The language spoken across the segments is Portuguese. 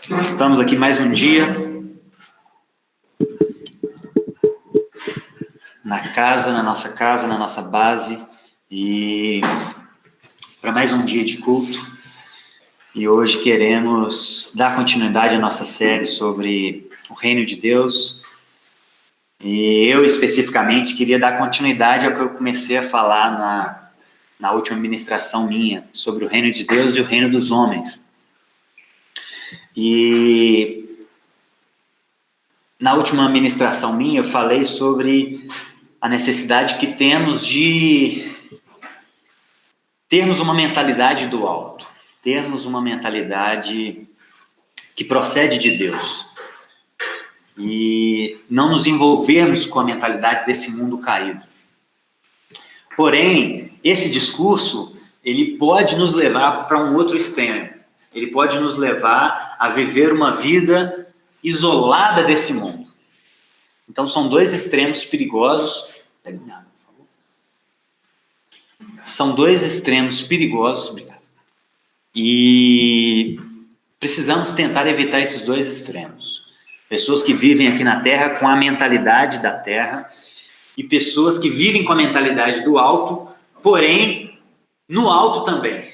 Estamos aqui mais um dia na nossa base, e para mais um dia de culto. E hoje queremos dar continuidade à nossa série sobre o Reino de Deus. E eu especificamente queria dar continuidade ao que eu comecei a falar na última ministração minha, sobre o Reino de Deus e o Reino dos Homens. E na última ministração minha eu falei sobre a necessidade que temos de termos uma mentalidade do alto, termos uma mentalidade que procede de Deus e não nos envolvermos com a mentalidade desse mundo caído. Porém, esse discurso, ele pode nos levar para um outro extremo. Ele pode nos levar a viver uma vida isolada desse mundo. Então, são dois extremos perigosos. São dois extremos perigosos. Obrigado. E precisamos tentar evitar esses dois extremos. Pessoas que vivem aqui na Terra com a mentalidade da Terra e pessoas que vivem com a mentalidade do alto, porém, no alto também.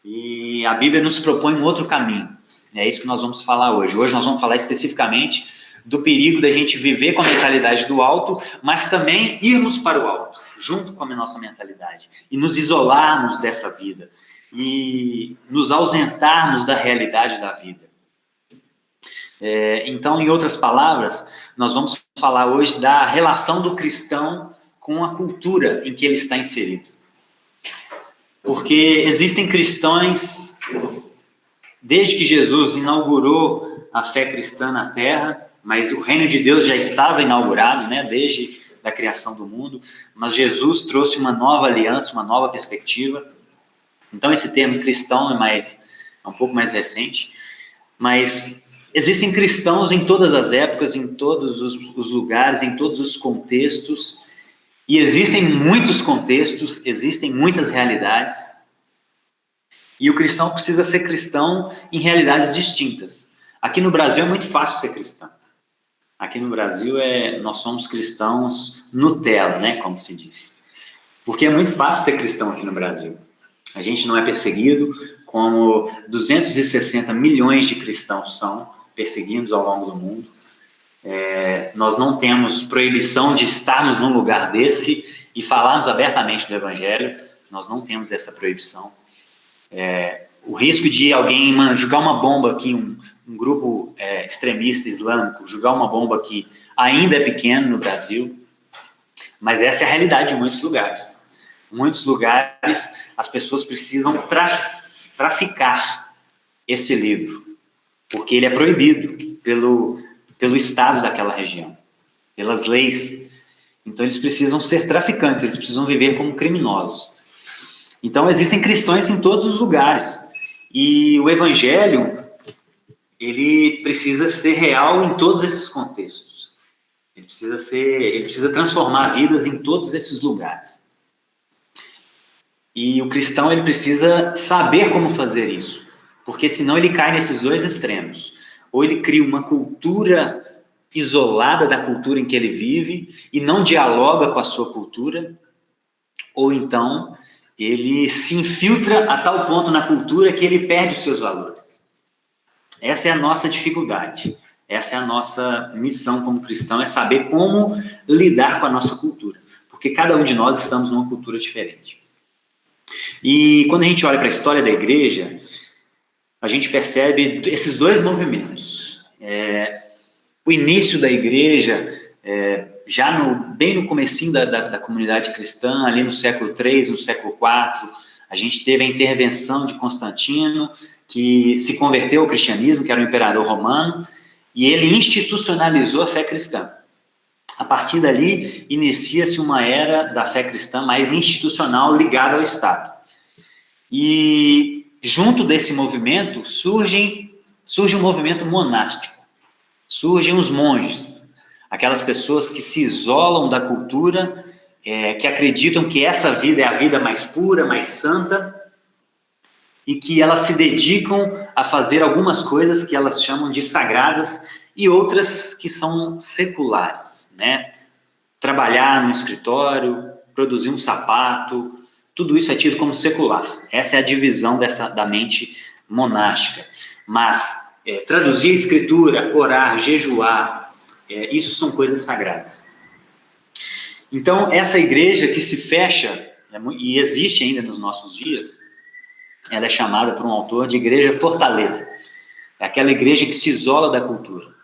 E a Bíblia nos propõe um outro caminho. É isso que nós vamos falar hoje. Hoje nós vamos falar especificamente do perigo da gente viver com a mentalidade do alto, mas também irmos para o alto, junto com a nossa mentalidade, e nos isolarmos dessa vida, e nos ausentarmos da realidade da vida. Então, em outras palavras, nós vamos falar hoje da relação do cristão com a cultura em que ele está inserido. Porque existem cristãos, desde que Jesus inaugurou a fé cristã na Terra, mas o reino de Deus já estava inaugurado, né, desde a criação do mundo, mas Jesus trouxe uma nova aliança, uma nova perspectiva. Então esse termo cristão é um pouco mais recente, mas existem cristãos em todas as épocas, em todos os lugares, em todos os contextos, e existem muitos contextos, existem muitas realidades, e o cristão precisa ser cristão em realidades distintas. Aqui no Brasil é muito fácil ser cristão. Aqui no Brasil nós somos cristãos Nutella, né, como se diz. Porque é muito fácil ser cristão aqui no Brasil. A gente não é perseguido, como 260 milhões de cristãos são perseguidos ao longo do mundo. Nós não temos proibição de estarmos num lugar desse e falarmos abertamente do Evangelho. Nós não temos essa proibição. O risco de alguém jogar uma bomba aqui, um grupo extremista islâmico, jogar uma bomba aqui, ainda é pequeno no Brasil, mas essa é a realidade de muitos lugares. Em muitos lugares, as pessoas precisam traficar esse livro, porque ele é proibido pelo Estado daquela região, pelas leis. Então, eles precisam ser traficantes, eles precisam viver como criminosos. Então, existem cristãos em todos os lugares. E o Evangelho, ele precisa ser real em todos esses contextos. Ele precisa transformar vidas em todos esses lugares. E o cristão, ele precisa saber como fazer isso, porque senão ele cai nesses dois extremos. Ou ele cria uma cultura isolada da cultura em que ele vive e não dialoga com a sua cultura, ou então ele se infiltra a tal ponto na cultura que ele perde os seus valores. Essa é a nossa dificuldade, essa é a nossa missão como cristão, é saber como lidar com a nossa cultura, porque cada um de nós estamos numa cultura diferente. E quando a gente olha para a história da igreja, a gente percebe esses dois movimentos. O início da igreja, bem no comecinho da comunidade cristã, ali no século III, no século IV, a gente teve a intervenção de Constantino, que se converteu ao cristianismo, que era o imperador romano, e ele institucionalizou a fé cristã. A partir dali, inicia-se uma era da fé cristã mais institucional, ligada ao Estado. E junto desse movimento surge um movimento monástico. Surgem os monges, aquelas pessoas que se isolam da cultura, que acreditam que essa vida é a vida mais pura, mais santa, e que elas se dedicam a fazer algumas coisas que elas chamam de sagradas e outras que são seculares, né? Trabalhar no escritório, produzir um sapato, tudo isso é tido como secular. Essa é a divisão da mente monástica. Mas traduzir a escritura, orar, jejuar, isso são coisas sagradas. Então, essa igreja que se fecha, e existe ainda nos nossos dias, ela é chamada por um autor de igreja fortaleza. É aquela igreja que se isola da cultura,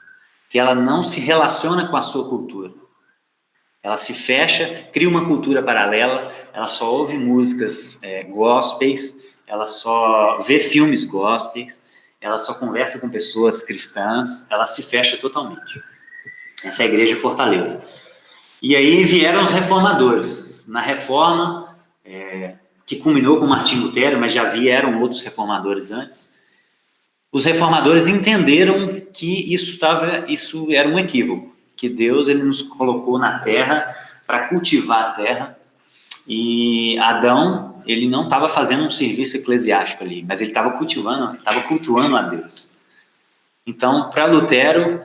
que ela não se relaciona com a sua cultura. Ela se fecha, cria uma cultura paralela, ela só ouve músicas gospels, ela só vê filmes gospels, ela só conversa com pessoas cristãs, ela se fecha totalmente. Essa é a igreja fortaleza. E aí vieram os reformadores. Na reforma, que culminou com Martim Lutero, mas já vieram outros reformadores antes, os reformadores entenderam que isso era um equívoco, que Deus ele nos colocou na terra para cultivar a terra, e Adão ele não estava fazendo um serviço eclesiástico ali, mas ele estava cultuando a Deus. Então, para Lutero,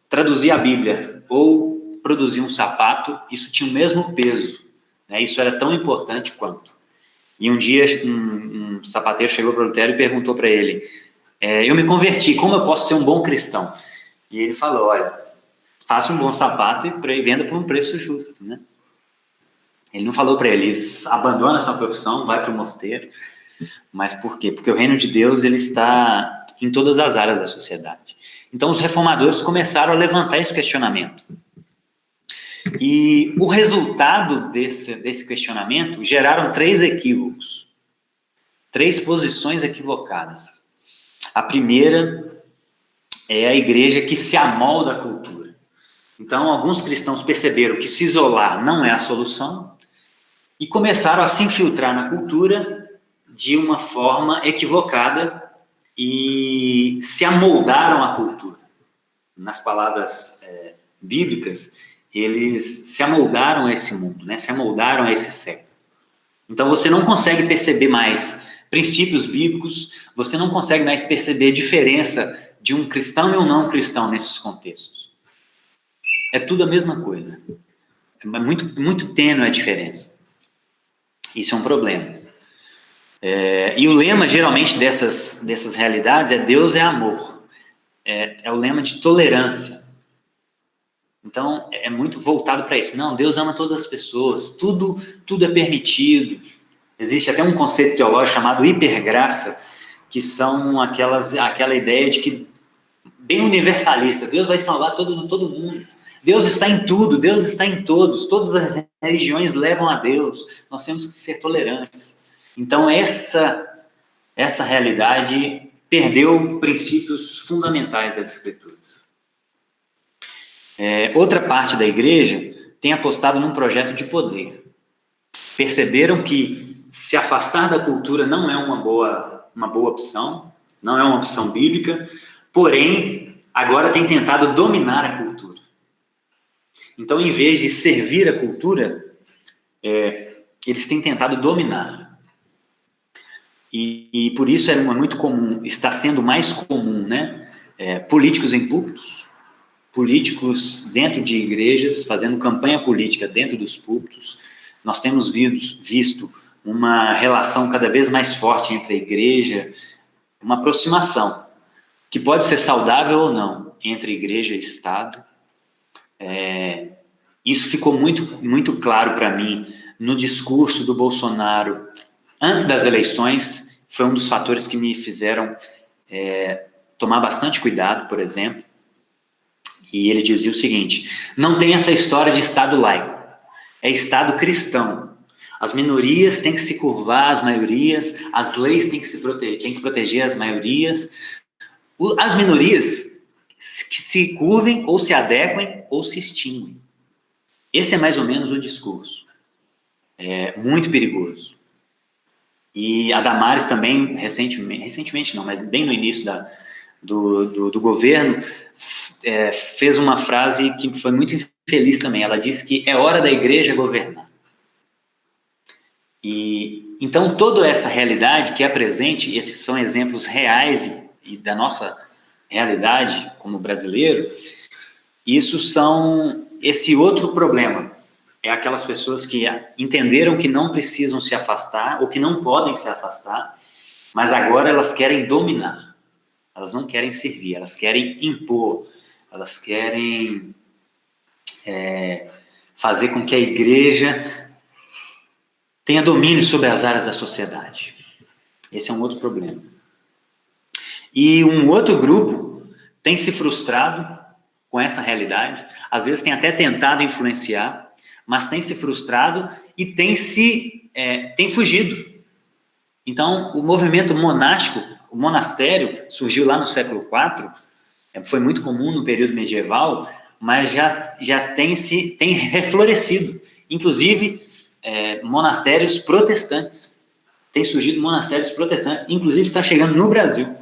traduzir a Bíblia ou produzir um sapato, isso tinha o mesmo peso, né? Isso era tão importante quanto. E um dia um sapateiro chegou para Lutero e perguntou para ele: eu me converti, como eu posso ser um bom cristão? E ele falou: olha, faça um bom sapato e venda por um preço justo, né? Ele não falou para eles: abandona a sua profissão, vai para o mosteiro. Mas por quê? Porque o reino de Deus ele está em todas as áreas da sociedade. Então os reformadores começaram a levantar esse questionamento. E o resultado desse questionamento geraram 3 equívocos, 3 posições equivocadas. A primeira é a igreja que se amolda à cultura. Então, alguns cristãos perceberam que se isolar não é a solução e começaram a se infiltrar na cultura de uma forma equivocada e se amoldaram à cultura. Nas palavras bíblicas, eles se amoldaram a esse mundo, né? Se amoldaram a esse século. Então, você não consegue perceber mais princípios bíblicos, você não consegue mais perceber a diferença de um cristão e um não cristão nesses contextos. É tudo a mesma coisa. É muito, muito tênue a diferença. Isso é um problema. E o lema, geralmente, dessas realidades é Deus é amor. É o lema de tolerância. Então, é muito voltado para isso. Não, Deus ama todas as pessoas, tudo é permitido. Existe até um conceito teológico chamado hipergraça, que são aquela ideia de que, bem universalista, Deus vai salvar todo mundo. Deus está em tudo, Deus está em todos, todas as religiões levam a Deus, nós temos que ser tolerantes. Então, essa realidade perdeu princípios fundamentais das Escrituras. Outra parte da igreja tem apostado num projeto de poder. Perceberam que se afastar da cultura não é uma boa opção, não é uma opção bíblica, porém, agora tem tentado dominar a cultura. Então, em vez de servir a cultura, eles têm tentado dominar. E por isso é muito comum, está sendo mais comum, né? Políticos em púlpitos, políticos dentro de igrejas, fazendo campanha política dentro dos púlpitos. Nós temos visto uma relação cada vez mais forte entre a igreja, uma aproximação, que pode ser saudável ou não, entre igreja e Estado. Isso ficou muito, muito claro para mim no discurso do Bolsonaro antes das eleições. Foi um dos fatores que me fizeram tomar bastante cuidado, por exemplo. E ele dizia o seguinte: não tem essa história de Estado laico, é Estado cristão. As minorias têm que se curvar às maiorias, as leis têm que proteger as maiorias. As minorias que se curvem ou se adequem ou se extinguem. Esse é mais ou menos o discurso. É muito perigoso. E a Damares também, recentemente não, mas bem no início do governo, fez uma frase que foi muito infeliz também. Ela disse que é hora da igreja governar. E então toda essa realidade que é presente, esses são exemplos reais e da nossa realidade como brasileiro, esse outro problema é aquelas pessoas que entenderam que não precisam se afastar ou que não podem se afastar, mas agora elas querem dominar, elas não querem servir, elas querem impor, elas querem fazer com que a igreja tenha domínio sobre as áreas da sociedade. Esse é um outro problema. E um outro grupo tem se frustrado com essa realidade, às vezes tem até tentado influenciar, mas tem se frustrado e tem fugido. Então, o movimento monástico, o monastério, surgiu lá no século IV, foi muito comum no período medieval, mas já tem reflorescido. Inclusive, monastérios protestantes. Tem surgido monastérios protestantes, inclusive está chegando no Brasil.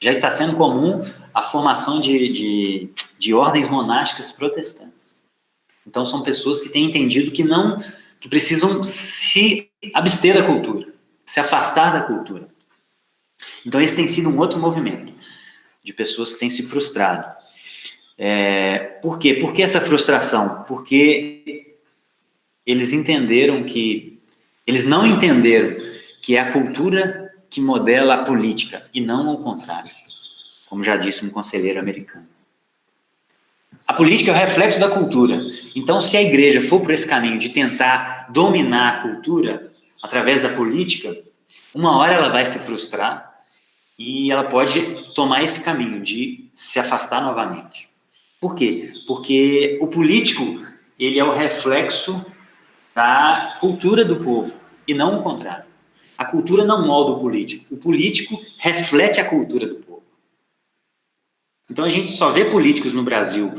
Já está sendo comum a formação de ordens monásticas protestantes. Então, são pessoas que têm entendido que precisam se abster da cultura, se afastar da cultura. Então, esse tem sido um outro movimento de pessoas que têm se frustrado. Por quê? Por que essa frustração? Porque eles não entenderam que é a cultura que modela a política e não ao contrário, como já disse um conselheiro americano. A política é o reflexo da cultura. Então, se a igreja for por esse caminho de tentar dominar a cultura através da política, uma hora ela vai se frustrar e ela pode tomar esse caminho de se afastar novamente. Por quê? Porque o político, ele é o reflexo da cultura do povo e não o contrário. A cultura não molda o político reflete a cultura do povo. Então, a gente só vê políticos no Brasil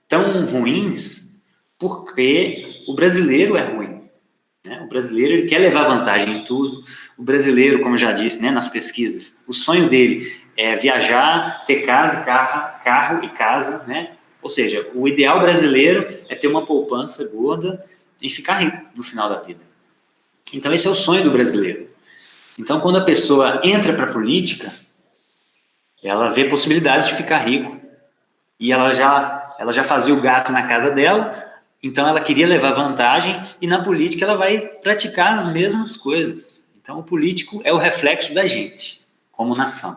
tão ruins porque o brasileiro é ruim. Né? O brasileiro ele quer levar vantagem em tudo. O brasileiro, como eu já disse, né, nas pesquisas, o sonho dele é viajar, ter casa, carro e casa. Né? Ou seja, o ideal brasileiro é ter uma poupança gorda e ficar rico no final da vida. Então, esse é o sonho do brasileiro. Então, quando a pessoa entra para a política, ela vê possibilidades de ficar rico. E ela já fazia o gato na casa dela, então ela queria levar vantagem, e na política ela vai praticar as mesmas coisas. Então o político é o reflexo da gente, como nação.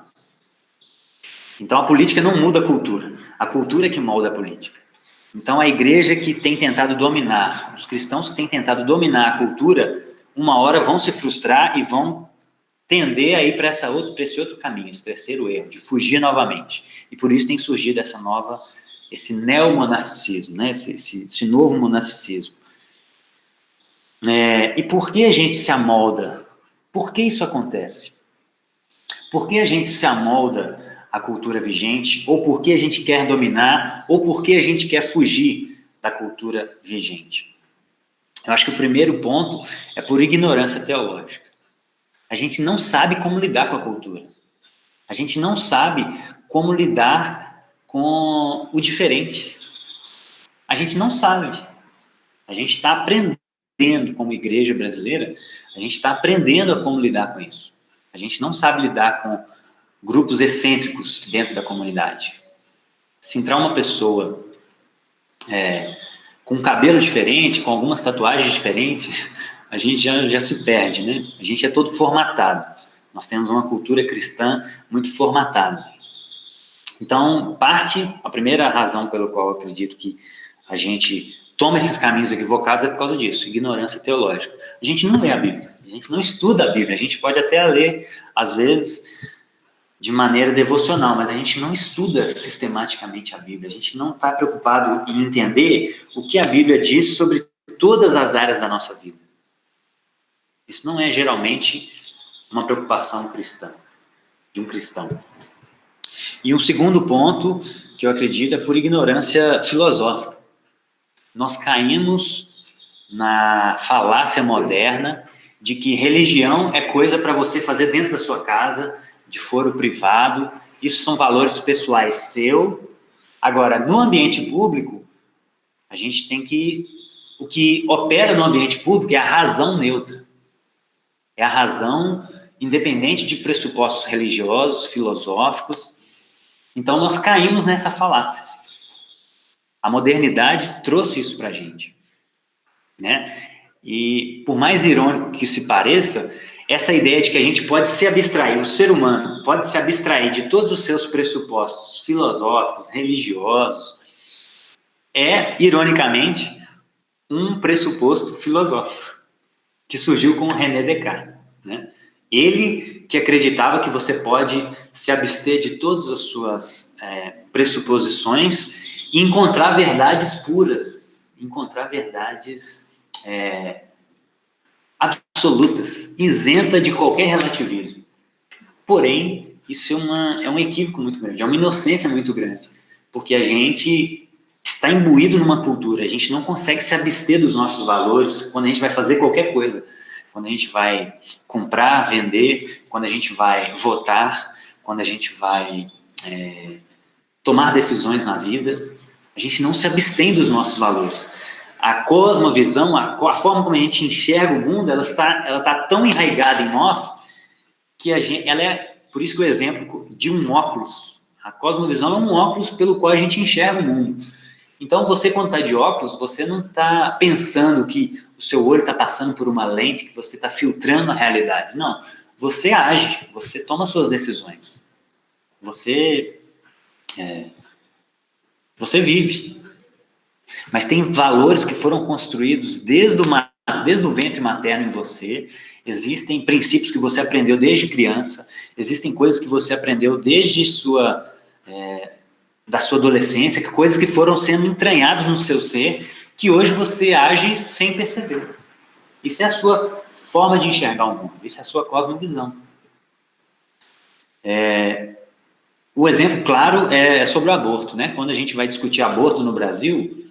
Então a política não muda a cultura é que molda a política. Então a igreja que tem tentado dominar, os cristãos que têm tentado dominar a cultura, uma hora vão se frustrar e vão tender a ir para esse outro caminho, esse terceiro erro, de fugir novamente. E por isso tem surgido esse neomonasticismo, né? esse novo monasticismo. E por que a gente se amolda? Por que isso acontece? Por que a gente se amolda à cultura vigente? Ou por que a gente quer dominar? Ou por que a gente quer fugir da cultura vigente? Eu acho que o primeiro ponto é por ignorância teológica. A gente não sabe como lidar com a cultura. A gente não sabe como lidar com o diferente. A gente não sabe. A gente está aprendendo, como igreja brasileira, a gente está aprendendo a como lidar com isso. A gente não sabe lidar com grupos excêntricos dentro da comunidade. Se entrar uma pessoa com um cabelo diferente, com algumas tatuagens diferentes, a gente já se perde, né? A gente é todo formatado. Nós temos uma cultura cristã muito formatada. Então, a primeira razão pela qual eu acredito que a gente toma esses caminhos equivocados é por causa disso, ignorância teológica. A gente não lê a Bíblia, a gente não estuda a Bíblia, a gente pode até ler, às vezes, de maneira devocional, mas a gente não estuda sistematicamente a Bíblia, a gente não está preocupado em entender o que a Bíblia diz sobre todas as áreas da nossa vida. Isso não é geralmente uma preocupação cristã, de um cristão. E um segundo ponto que eu acredito é por ignorância filosófica. Nós caímos na falácia moderna de que religião é coisa para você fazer dentro da sua casa, de foro privado. Isso são valores pessoais seus. Agora, no ambiente público, a gente tem que... O que opera no ambiente público é a razão neutra. é a razão independente de pressupostos religiosos, filosóficos. Então nós caímos nessa falácia. A modernidade trouxe isso para a gente, né? E por mais irônico que se pareça, essa ideia de que a gente pode se abstrair, o ser humano pode se abstrair de todos os seus pressupostos filosóficos, religiosos, é, ironicamente, um pressuposto filosófico que surgiu com René Descartes, né? Ele que acreditava que você pode se abster de todas as suas pressuposições e encontrar verdades puras, encontrar verdades absolutas, isenta de qualquer relativismo. Porém, isso é um equívoco muito grande, é uma inocência muito grande, porque a gente está imbuído numa cultura, a gente não consegue se abster dos nossos valores quando a gente vai fazer qualquer coisa. Quando a gente vai comprar, vender, quando a gente vai votar, quando a gente vai tomar decisões na vida, a gente não se abstém dos nossos valores. A cosmovisão, a forma como a gente enxerga o mundo, ela está tão enraizada em nós que ela é, por isso que o exemplo de um óculos, a cosmovisão é um óculos pelo qual a gente enxerga o mundo. Então, você, quando está de óculos, você não está pensando que o seu olho está passando por uma lente, que você está filtrando a realidade. Não. Você age, você toma suas decisões. Você vive. Mas tem valores que foram construídos desde o ventre materno em você. Existem princípios que você aprendeu desde criança. Existem coisas que você aprendeu desde da sua adolescência, coisas que foram sendo entranhadas no seu ser, que hoje você age sem perceber. Isso é a sua forma de enxergar o mundo, isso é a sua cosmovisão. O exemplo claro é sobre o aborto, né? Quando a gente vai discutir aborto no Brasil,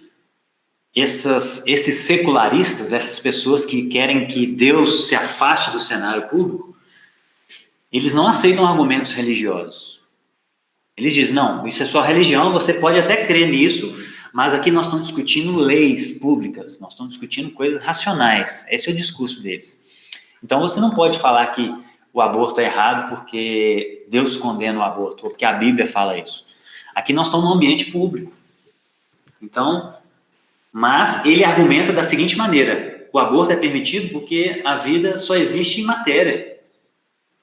esses secularistas, essas pessoas que querem que Deus se afaste do cenário público, eles não aceitam argumentos religiosos. Eles dizem, não, isso é só religião, você pode até crer nisso, mas aqui nós estamos discutindo leis públicas, nós estamos discutindo coisas racionais. Esse é o discurso deles. Então você não pode falar que o aborto é errado porque Deus condena o aborto, ou porque a Bíblia fala isso. Aqui nós estamos num ambiente público. Então, mas ele argumenta da seguinte maneira, o aborto é permitido porque a vida só existe em matéria.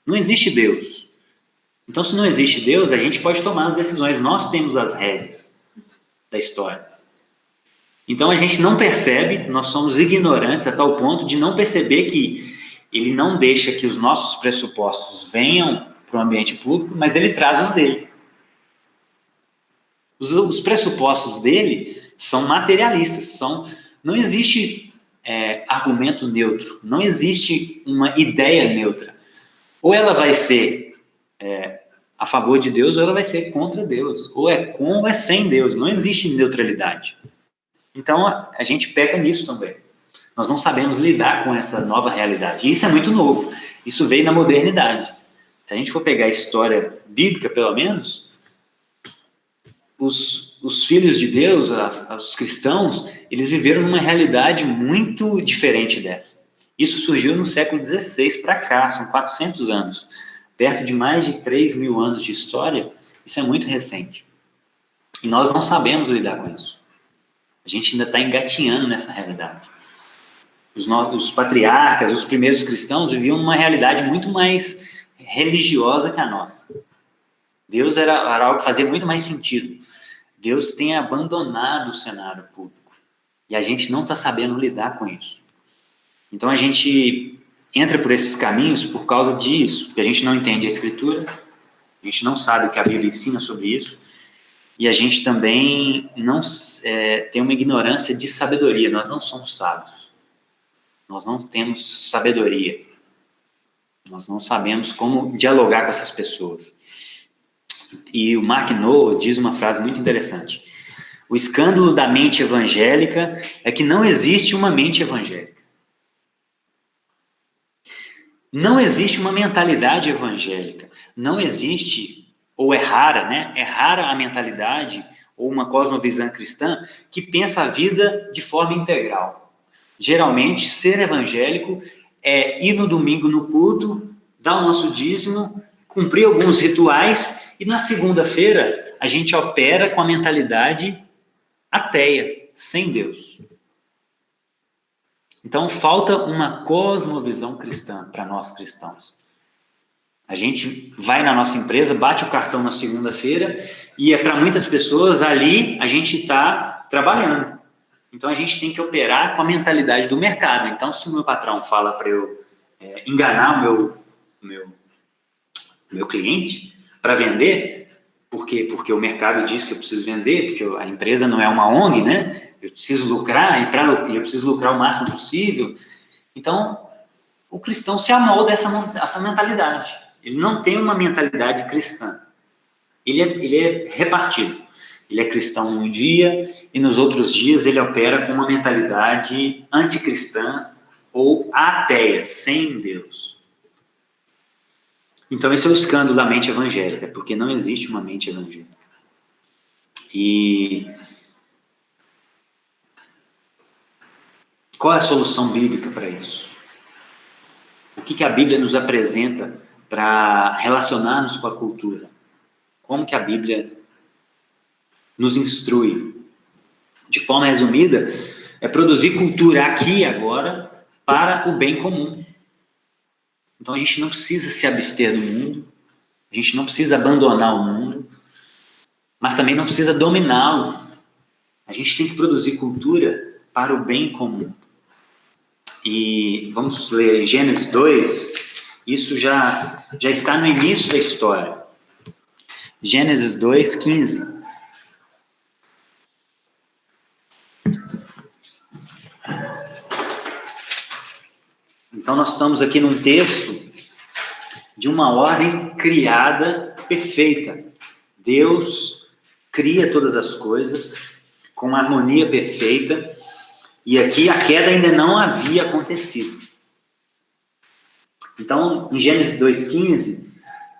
Não existe Deus. Então, se não existe Deus, a gente pode tomar as decisões. Nós temos as rédeas da história. Então, a gente não percebe, nós somos ignorantes a tal ponto de não perceber que ele não deixa que os nossos pressupostos venham para o ambiente público, mas ele traz os dele. Os pressupostos dele são materialistas. Não existe argumento neutro, não existe uma ideia neutra. Ou ela vai ser a favor de Deus, ou ela vai ser contra Deus. Ou é com ou é sem Deus. Não existe neutralidade. Então, a gente peca nisso também. Nós não sabemos lidar com essa nova realidade. E isso é muito novo. Isso veio na modernidade. Se a gente for pegar a história bíblica, pelo menos, os filhos de Deus, os cristãos, eles viveram numa realidade muito diferente dessa. Isso surgiu no século XVI para cá, são 400 anos. Perto de mais de 3.000 anos de história, isso é muito recente. E nós não sabemos lidar com isso. A gente ainda está engatinhando nessa realidade. Os patriarcas, os primeiros cristãos, viviam uma realidade muito mais religiosa que a nossa. Deus era algo que fazia muito mais sentido. Deus tem abandonado o cenário público. E a gente não está sabendo lidar com isso. Então a gente entra por esses caminhos por causa disso, porque a gente não entende a Escritura, a gente não sabe o que a Bíblia ensina sobre isso, e a gente também não tem uma ignorância de sabedoria. Nós não somos sábios. Nós não temos sabedoria. Nós não sabemos como dialogar com essas pessoas. E o Mark Noll diz uma frase muito interessante. O escândalo da mente evangélica é que não existe uma mente evangélica. Não existe uma mentalidade evangélica. Não existe, ou é rara, né? É rara a mentalidade ou uma cosmovisão cristã que pensa a vida de forma integral. Geralmente, ser evangélico é ir no domingo no culto, dar o nosso dízimo, cumprir alguns rituais, e na segunda-feira a gente opera com a mentalidade ateia, sem Deus. Então falta uma cosmovisão cristã para nós cristãos. A gente vai na nossa empresa, bate o cartão na segunda-feira, e para muitas pessoas ali a gente está trabalhando. Então a gente tem que operar com a mentalidade do mercado. Então, se o meu patrão fala para eu enganar o meu cliente para vender, por quê? Porque o mercado diz que eu preciso vender, porque a empresa não é uma ONG, né? Eu preciso lucrar, e eu preciso lucrar o máximo possível. Então, o cristão se amolda essa mentalidade. Ele não tem uma mentalidade cristã. Ele é repartido. Ele é cristão num dia e nos outros dias ele opera com uma mentalidade anticristã ou ateia, sem Deus. Então esse é o escândalo da mente evangélica, porque não existe uma mente evangélica. E qual é a solução bíblica para isso? O que a Bíblia nos apresenta para relacionar-nos com a cultura? Como que a Bíblia nos instrui? De forma resumida, é produzir cultura aqui e agora para o bem comum. Então a gente não precisa se abster do mundo, a gente não precisa abandonar o mundo, mas também não precisa dominá-lo. A gente tem que produzir cultura para o bem comum. E vamos ler em Gênesis 2, isso já está no início da história. Gênesis 2, 15. Então nós estamos aqui num texto de uma ordem criada perfeita. Deus cria todas as coisas com uma harmonia perfeita, e aqui a queda ainda não havia acontecido. Então, em Gênesis 2,15,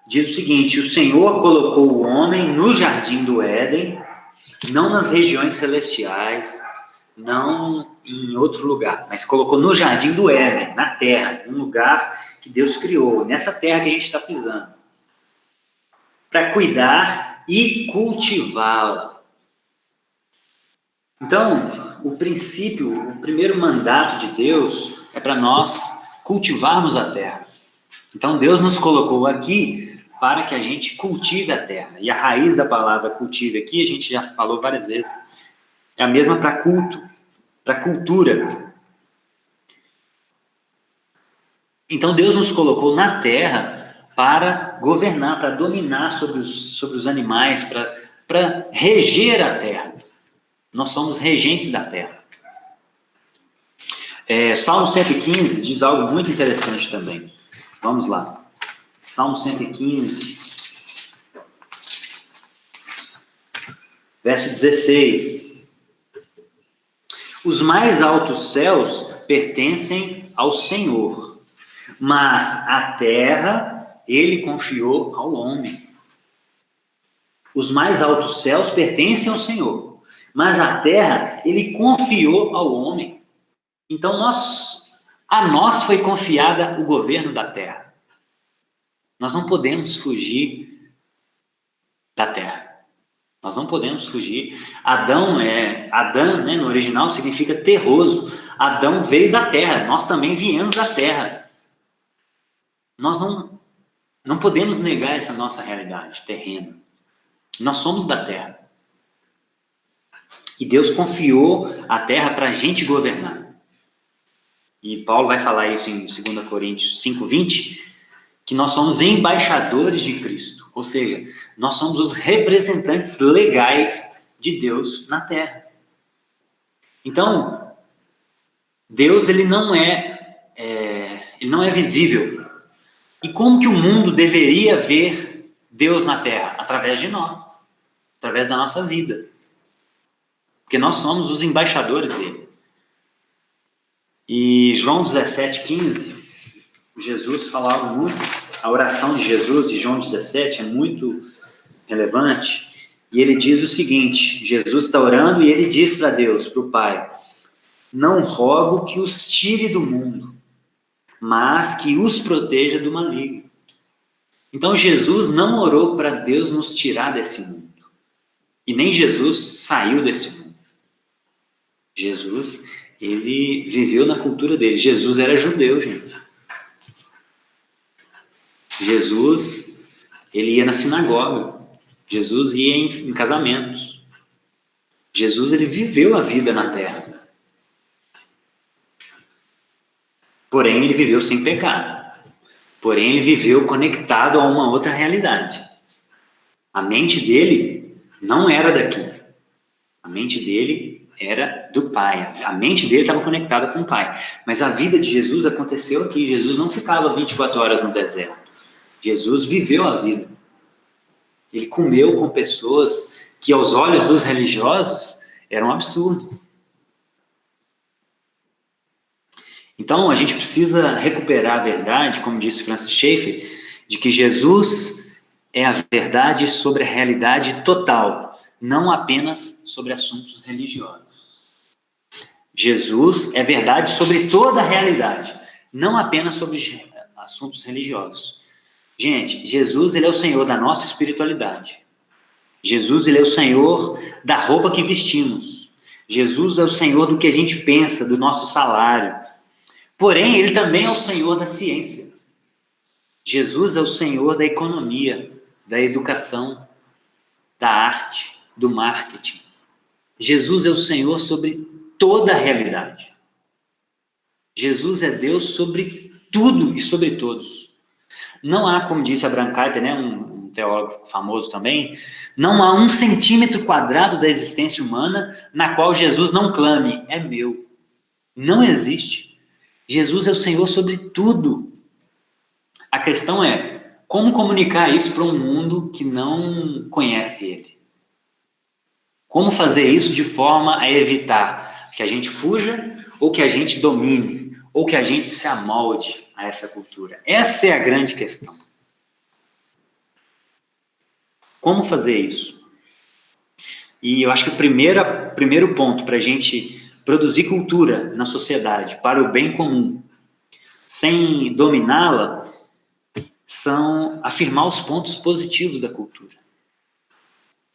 diz o seguinte: o Senhor colocou o homem no jardim do Éden, não nas regiões celestiais, não em outro lugar, mas colocou no jardim do Éden, na terra, um lugar que Deus criou, nessa terra que a gente está pisando, para cuidar e cultivá-la. Então, o primeiro mandato de Deus é para nós cultivarmos a terra. Então, Deus nos colocou aqui para que a gente cultive a terra. E a raiz da palavra cultive aqui, a gente já falou várias vezes, é a mesma para culto, para cultura. Então, Deus nos colocou na terra para governar, para dominar sobre os animais, para reger a terra. Nós somos regentes da terra. Salmo 115 diz algo muito interessante também. Vamos lá. Salmo 115, verso 16. Os mais altos céus pertencem ao Senhor, mas a terra ele confiou ao homem. Os mais altos céus pertencem ao Senhor, mas a terra ele confiou ao homem. Então a nós foi confiada o governo da terra. Nós não podemos fugir da terra. Nós não podemos fugir. Adão, né, no original significa terroso. Adão veio da terra, nós também viemos da terra. Nós não podemos negar essa nossa realidade terrena. Nós somos da terra. E Deus confiou a terra para a gente governar. E Paulo vai falar isso em 2 Coríntios 5:20, que nós somos embaixadores de Cristo. Ou seja, nós somos os representantes legais de Deus na terra. Então, Deus ele não é visível. E como que o mundo deveria ver Deus na terra? Através de nós, através da nossa vida. Porque nós somos os embaixadores dele. E João 17,15, Jesus falava muito, a oração de Jesus de João 17 é muito relevante, e ele diz o seguinte: Jesus está orando e ele diz para Deus, para o Pai: não rogo que os tire do mundo, mas que os proteja do maligno. Então Jesus não orou para Deus nos tirar desse mundo. E nem Jesus saiu desse mundo. Jesus, ele viveu na cultura dele. Jesus era judeu, gente. Jesus, ele ia na sinagoga. Jesus ia em casamentos. Jesus, ele viveu a vida na terra. Porém, ele viveu sem pecado. Porém, ele viveu conectado a uma outra realidade. A mente dele não era daqui. A mente dele era do Pai. A mente dele estava conectada com o Pai. Mas a vida de Jesus aconteceu aqui. Jesus não ficava 24 horas no deserto. Jesus viveu a vida. Ele comeu com pessoas que, aos olhos dos religiosos, eram um absurdo. Então, a gente precisa recuperar a verdade, como disse Francis Schaeffer, de que Jesus é a verdade sobre a realidade total, não apenas sobre assuntos religiosos. Jesus é verdade sobre toda a realidade, não apenas sobre assuntos religiosos. Gente, Jesus, ele é o Senhor da nossa espiritualidade. Jesus, ele é o Senhor da roupa que vestimos. Jesus é o Senhor do que a gente pensa, do nosso salário. Porém, ele também é o Senhor da ciência. Jesus é o Senhor da economia, da educação, da arte, do marketing. Jesus é o Senhor sobre toda a realidade. Jesus é Deus sobre tudo e sobre todos. Não há, como disse Abraham Kuyper, né, um teólogo famoso também, não há 1 centímetro quadrado da existência humana na qual Jesus não clame, é meu. Não existe. Jesus é o Senhor sobre tudo. A questão é, como comunicar isso para um mundo que não conhece Ele? Como fazer isso de forma a evitar que a gente fuja ou que a gente domine, ou que a gente se amolde a essa cultura? Essa é a grande questão. Como fazer isso? E eu acho que o primeiro ponto para a gente produzir cultura na sociedade para o bem comum, sem dominá-la, são afirmar os pontos positivos da cultura,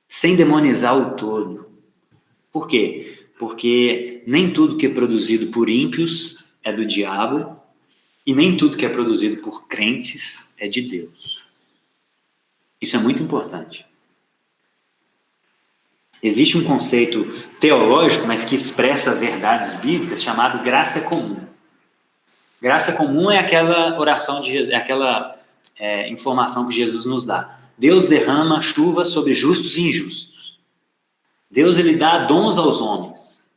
sem demonizar o todo. Por quê? Porque nem tudo que é produzido por ímpios é do diabo, e nem tudo que é produzido por crentes é de Deus. Isso é muito importante. Existe um conceito teológico, mas que expressa verdades bíblicas, chamado graça comum. Graça comum é aquela oração, aquela informação que Jesus nos dá. Deus derrama chuva sobre justos e injustos. Deus, ele dá dons aos homens.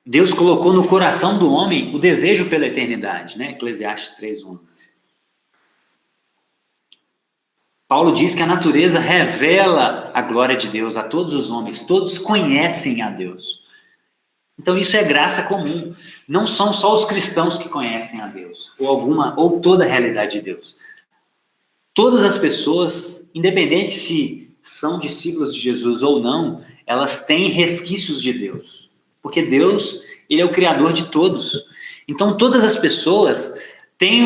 Deus colocou no coração do homem o desejo pela eternidade, né? Eclesiastes 3:11. Paulo diz que a natureza revela a glória de Deus a todos os homens, todos conhecem a Deus. Então isso é graça comum. Não são só os cristãos que conhecem a Deus, ou toda a realidade de Deus. Todas as pessoas, independente se são discípulos de Jesus ou não, elas têm resquícios de Deus. Porque Deus, ele é o criador de todos. Então todas as pessoas têm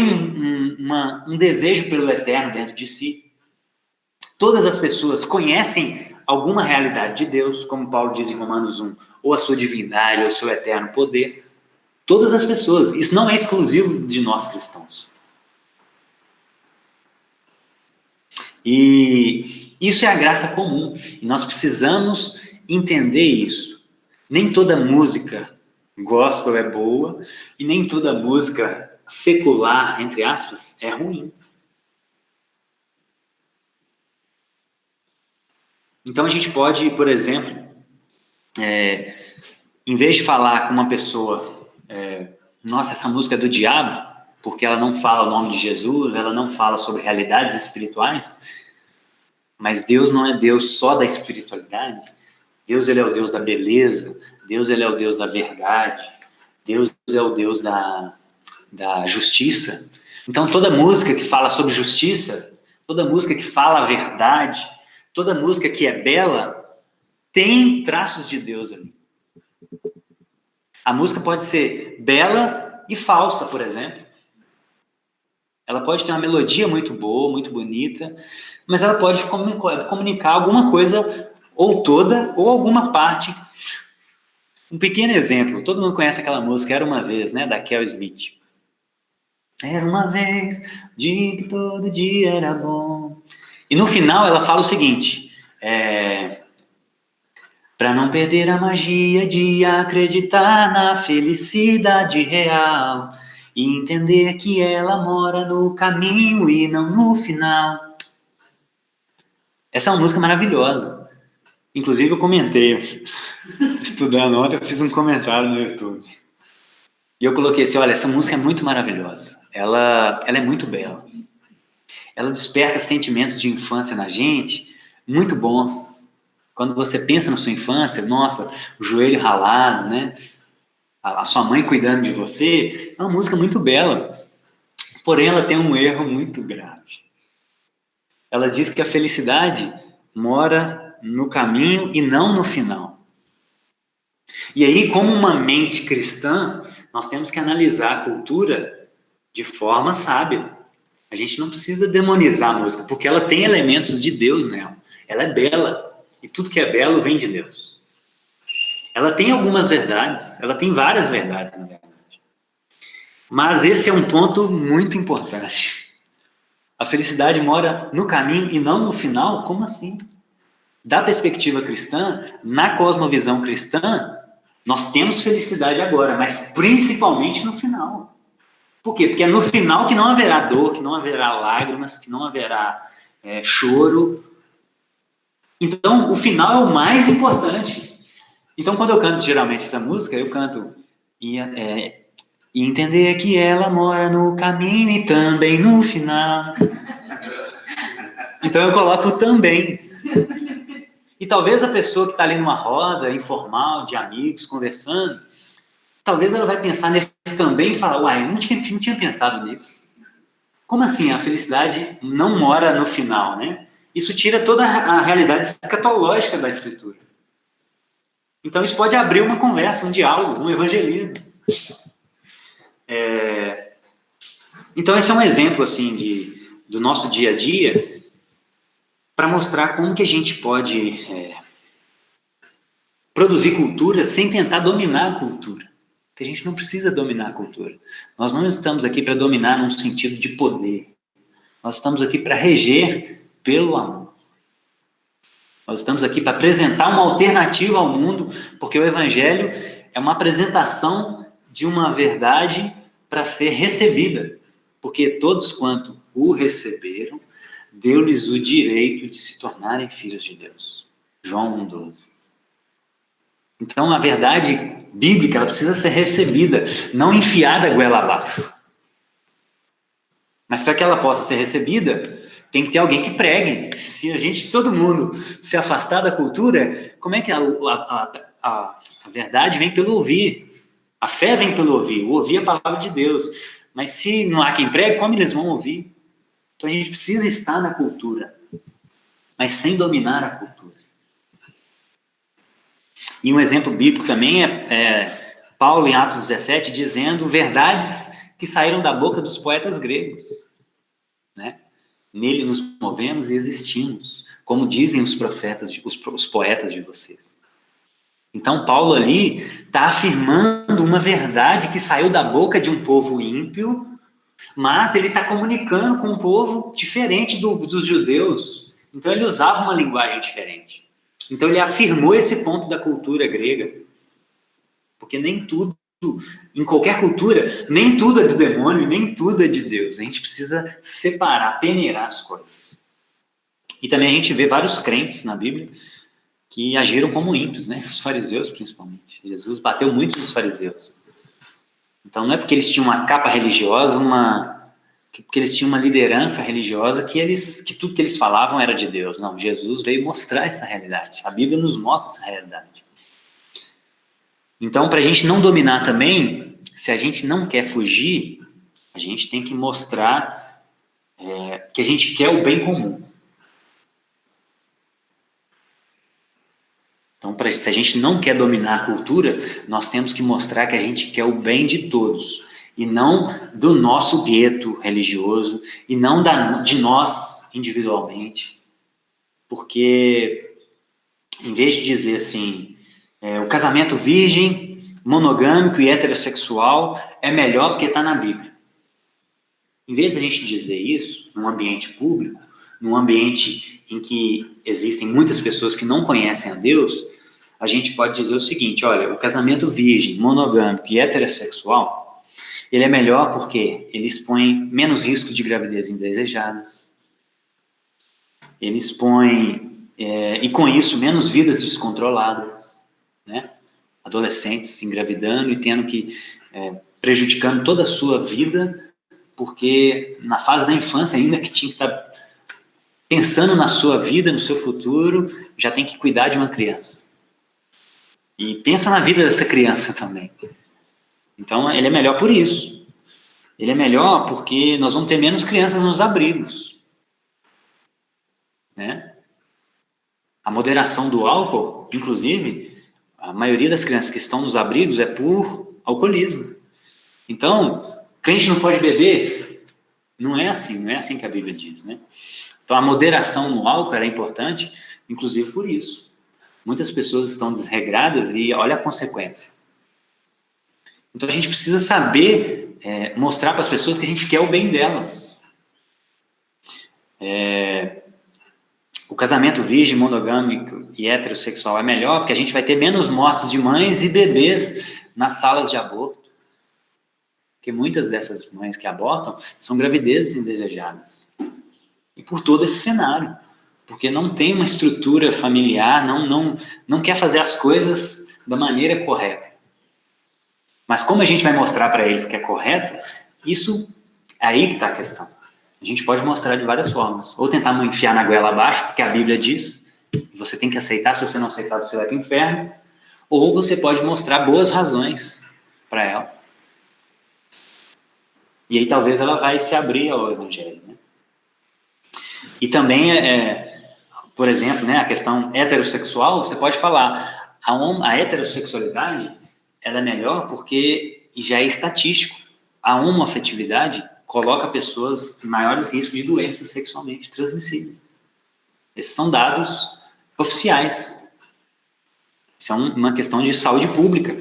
um desejo pelo eterno dentro de si. Todas as pessoas conhecem alguma realidade de Deus, como Paulo diz em Romanos 1, ou a sua divindade, ou o seu eterno poder. Todas as pessoas. Isso não é exclusivo de nós cristãos. E isso é a graça comum. E nós precisamos entender isso. Nem toda música gospel é boa, e nem toda música secular, entre aspas, é ruim. Então a gente pode, por exemplo, em vez de falar com uma pessoa, nossa, essa música é do diabo, porque ela não fala o nome de Jesus, ela não fala sobre realidades espirituais, mas Deus não é Deus só da espiritualidade. Deus, ele é o Deus da beleza, Deus, ele é o Deus da verdade, Deus é o Deus da justiça. Então toda música que fala sobre justiça, toda música que fala a verdade, toda música que é bela, tem traços de Deus ali. A música pode ser bela e falsa, por exemplo. Ela pode ter uma melodia muito boa, muito bonita, mas ela pode comunicar alguma coisa, ou toda, ou alguma parte. Um pequeno exemplo, todo mundo conhece aquela música Era Uma Vez, né, da Kel Smith. Era uma vez, dia que todo dia era bom. E no final ela fala o seguinte, para não perder a magia de acreditar na felicidade real e entender que ela mora no caminho e não no final. Essa é uma música maravilhosa. Inclusive eu comentei, estudando ontem, eu fiz um comentário no YouTube. E eu coloquei assim, olha, essa música é muito maravilhosa. Ela é muito bela. Ela desperta sentimentos de infância na gente muito bons. Quando você pensa na sua infância, nossa, o joelho ralado, né? A sua mãe cuidando de você, é uma música muito bela. Porém, ela tem um erro muito grave. Ela diz que a felicidade mora no caminho e não no final. E aí, como uma mente cristã, nós temos que analisar a cultura de forma sábia. A gente não precisa demonizar a música, porque ela tem elementos de Deus nela. Ela é bela, e tudo que é belo vem de Deus. Ela tem algumas verdades, ela tem várias verdades, na verdade. Mas esse é um ponto muito importante. A felicidade mora no caminho e não no final? Como assim? Da perspectiva cristã, na cosmovisão cristã, nós temos felicidade agora, mas principalmente no final. Por quê? Porque é no final que não haverá dor, que não haverá lágrimas, que não haverá choro. Então, o final é o mais importante. Então, quando eu canto geralmente essa música, eu canto e entender que ela mora no caminho e também no final. Então eu coloco também. E talvez a pessoa que está ali numa roda informal, de amigos, conversando, talvez ela vai pensar nesse também e falar, uai, eu não tinha pensado nisso. Como assim? A felicidade não mora no final, né? Isso tira toda a realidade escatológica da Escritura. Então isso pode abrir uma conversa, um diálogo, um evangelismo. Então esse é um exemplo assim do nosso dia a dia para mostrar como que a gente pode produzir cultura sem tentar dominar a cultura. Porque a gente não precisa dominar a cultura. Nós não estamos aqui para dominar num sentido de poder. Nós estamos aqui para reger pelo amor. Nós estamos aqui para apresentar uma alternativa ao mundo, porque o Evangelho é uma apresentação de uma verdade para ser recebida. Porque todos quanto o receberam, deu-lhes o direito de se tornarem filhos de Deus. João 1,12. Então, a verdade bíblica ela precisa ser recebida, não enfiada goela abaixo. Mas para que ela possa ser recebida, tem que ter alguém que pregue. Se a gente, todo mundo, se afastar da cultura, como é que a verdade vem pelo ouvir? A fé vem pelo ouvir. O ouvir é a palavra de Deus. Mas se não há quem pregue, como eles vão ouvir? Então a gente precisa estar na cultura, mas sem dominar a cultura. E um exemplo bíblico também é Paulo, em Atos 17, dizendo verdades que saíram da boca dos poetas gregos. Né? Nele nos movemos e existimos, como dizem os profetas, os poetas de vocês. Então, Paulo ali está afirmando uma verdade que saiu da boca de um povo ímpio, mas ele está comunicando com um povo diferente dos judeus. Então, ele usava uma linguagem diferente. Então, ele afirmou esse ponto da cultura grega. Porque nem tudo, em qualquer cultura, nem tudo é do demônio, nem tudo é de Deus. A gente precisa separar, peneirar as coisas. E também a gente vê vários crentes na Bíblia que agiram como ímpios, né? Os fariseus, principalmente. Jesus bateu muito nos fariseus. Então, não é porque eles tinham uma capa religiosa, porque eles tinham uma liderança religiosa que tudo que eles falavam era de Deus. Não, Jesus veio mostrar essa realidade. A Bíblia nos mostra essa realidade. Então, para a gente não dominar também, se a gente não quer fugir, a gente tem que mostrar que a gente quer o bem comum. Então, se a gente não quer dominar a cultura, nós temos que mostrar que a gente quer o bem de todos, e não do nosso gueto religioso, e não de nós individualmente. Porque, em vez de dizer assim, o casamento virgem, monogâmico e heterossexual é melhor porque está na Bíblia. Em vez de a gente dizer isso num ambiente público, num ambiente em que existem muitas pessoas que não conhecem a Deus, a gente pode dizer o seguinte: olha, o casamento virgem, monogâmico e heterossexual, ele é melhor porque ele expõe menos riscos de gravidez indesejadas, ele expõe, e com isso, menos vidas descontroladas, né? Adolescentes engravidando e tendo que, prejudicando toda a sua vida, porque na fase da infância ainda que tinha que estar pensando na sua vida, no seu futuro, já tem que cuidar de uma criança. E pensa na vida dessa criança também. Então, ele é melhor por isso. Ele é melhor porque nós vamos ter menos crianças nos abrigos, né? A moderação do álcool, inclusive, a maioria das crianças que estão nos abrigos é por alcoolismo. Então, crente não pode beber? Não é assim que a Bíblia diz, né? Então, a moderação no álcool era importante, inclusive por isso. Muitas pessoas estão desregradas e olha a consequência. Então, a gente precisa saber mostrar para as pessoas que a gente quer o bem delas. O casamento virgem, monogâmico e heterossexual é melhor porque a gente vai ter menos mortes de mães e bebês nas salas de aborto. Porque muitas dessas mães que abortam são gravidezes indesejadas. E por todo esse cenário. Porque não tem uma estrutura familiar, não quer fazer as coisas da maneira correta. Mas como a gente vai mostrar para eles que é correto, isso é aí que está a questão. A gente pode mostrar de várias formas. Ou tentar enfiar na goela abaixo, porque a Bíblia diz, você tem que aceitar, se você não aceitar, você vai para o inferno. Ou você pode mostrar boas razões para ela. E aí talvez ela vai se abrir ao Evangelho, né? E também, por exemplo, né, a questão heterossexual, você pode falar, a heterossexualidade ela é melhor porque já é estatístico. A homoafetividade coloca pessoas em maiores riscos de doenças sexualmente transmissíveis. Esses são dados oficiais. Isso é uma questão de saúde pública.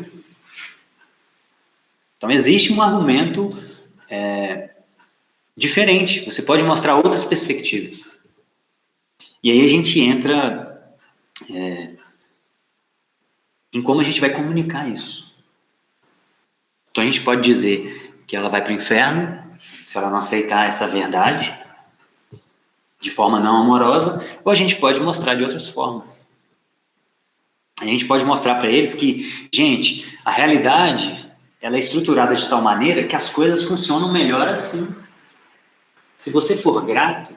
Então, existe um argumento diferente. Você pode mostrar outras perspectivas. E aí a gente entra em como a gente vai comunicar isso. Então, a gente pode dizer que ela vai para o inferno se ela não aceitar essa verdade de forma não amorosa, ou a gente pode mostrar de outras formas. A gente pode mostrar para eles que, gente, a realidade ela é estruturada de tal maneira que as coisas funcionam melhor assim. Se você for grato,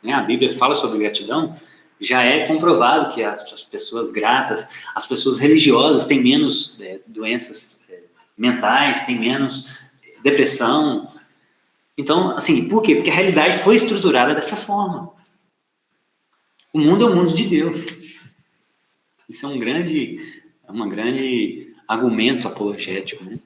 né, a Bíblia fala sobre gratidão, já é comprovado que as pessoas gratas, as pessoas religiosas têm menos doenças mentais, têm menos depressão. Então, assim, por quê? Porque a realidade foi estruturada dessa forma. O mundo é o mundo de Deus. Isso é um grande argumento apologético, né?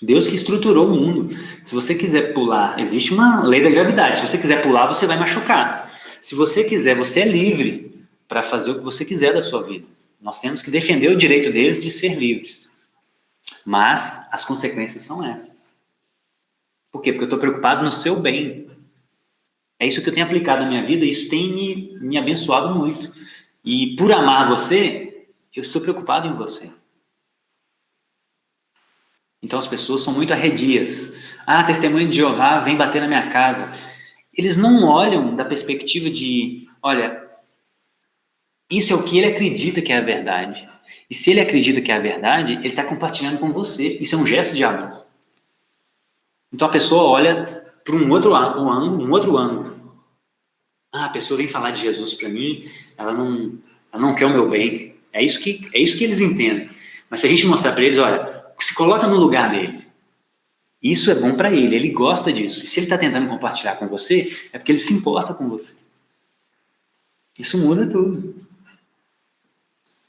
Deus que estruturou o mundo. Se você quiser pular, existe uma lei da gravidade. Se você quiser pular, você vai machucar. Se você quiser, você é livre para fazer o que você quiser da sua vida. Nós temos que defender o direito deles de ser livres. Mas as consequências são essas. Por quê? Porque eu estou preocupado no seu bem. É isso que eu tenho aplicado na minha vida, isso tem me abençoado muito. E por amar você, eu estou preocupado em você. Então as pessoas são muito arredias. Testemunho de Jeová vem bater na minha casa. Eles não olham da perspectiva de, olha, isso é o que ele acredita que é a verdade. E se ele acredita que é a verdade, ele está compartilhando com você. Isso é um gesto de amor. Então a pessoa olha para um outro ângulo. A pessoa vem falar de Jesus para mim, ela não quer o meu bem. É isso que eles entendem. Mas se a gente mostrar para eles, olha, se coloca no lugar dele. Isso é bom para ele, ele gosta disso. E se ele está tentando compartilhar com você, é porque ele se importa com você. Isso muda tudo.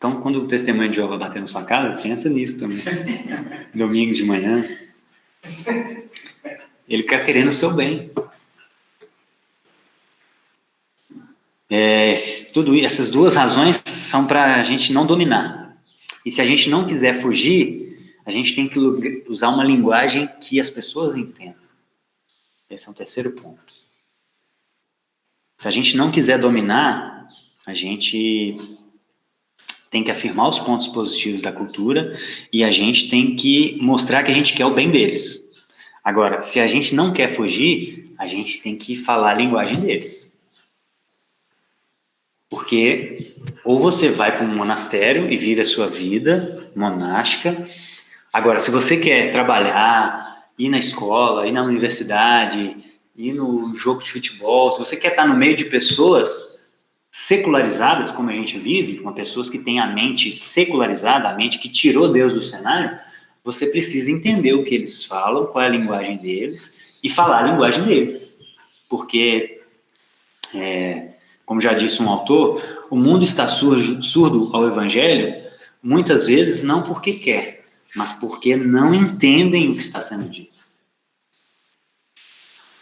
Então, quando o testemunho de Jeová bater na sua casa, pensa nisso também. Domingo de manhã. Ele está querendo o seu bem. Essas duas razões são para a gente não dominar. E se a gente não quiser fugir, a gente tem que usar uma linguagem que as pessoas entendam. Esse é um terceiro ponto. Se a gente não quiser dominar, a gente tem que afirmar os pontos positivos da cultura e a gente tem que mostrar que a gente quer o bem deles. Agora, se a gente não quer fugir, a gente tem que falar a linguagem deles. Porque ou você vai para um monastério e vive a sua vida monástica. Agora, se você quer trabalhar, ir na escola, ir na universidade, ir no jogo de futebol, se você quer estar no meio de pessoas secularizadas, como a gente vive, com pessoas que têm a mente secularizada, a mente que tirou Deus do cenário, você precisa entender o que eles falam, qual é a linguagem deles, e falar a linguagem deles. Porque, como já disse um autor, o mundo está surdo ao evangelho, muitas vezes não porque quer, mas porque não entendem o que está sendo dito.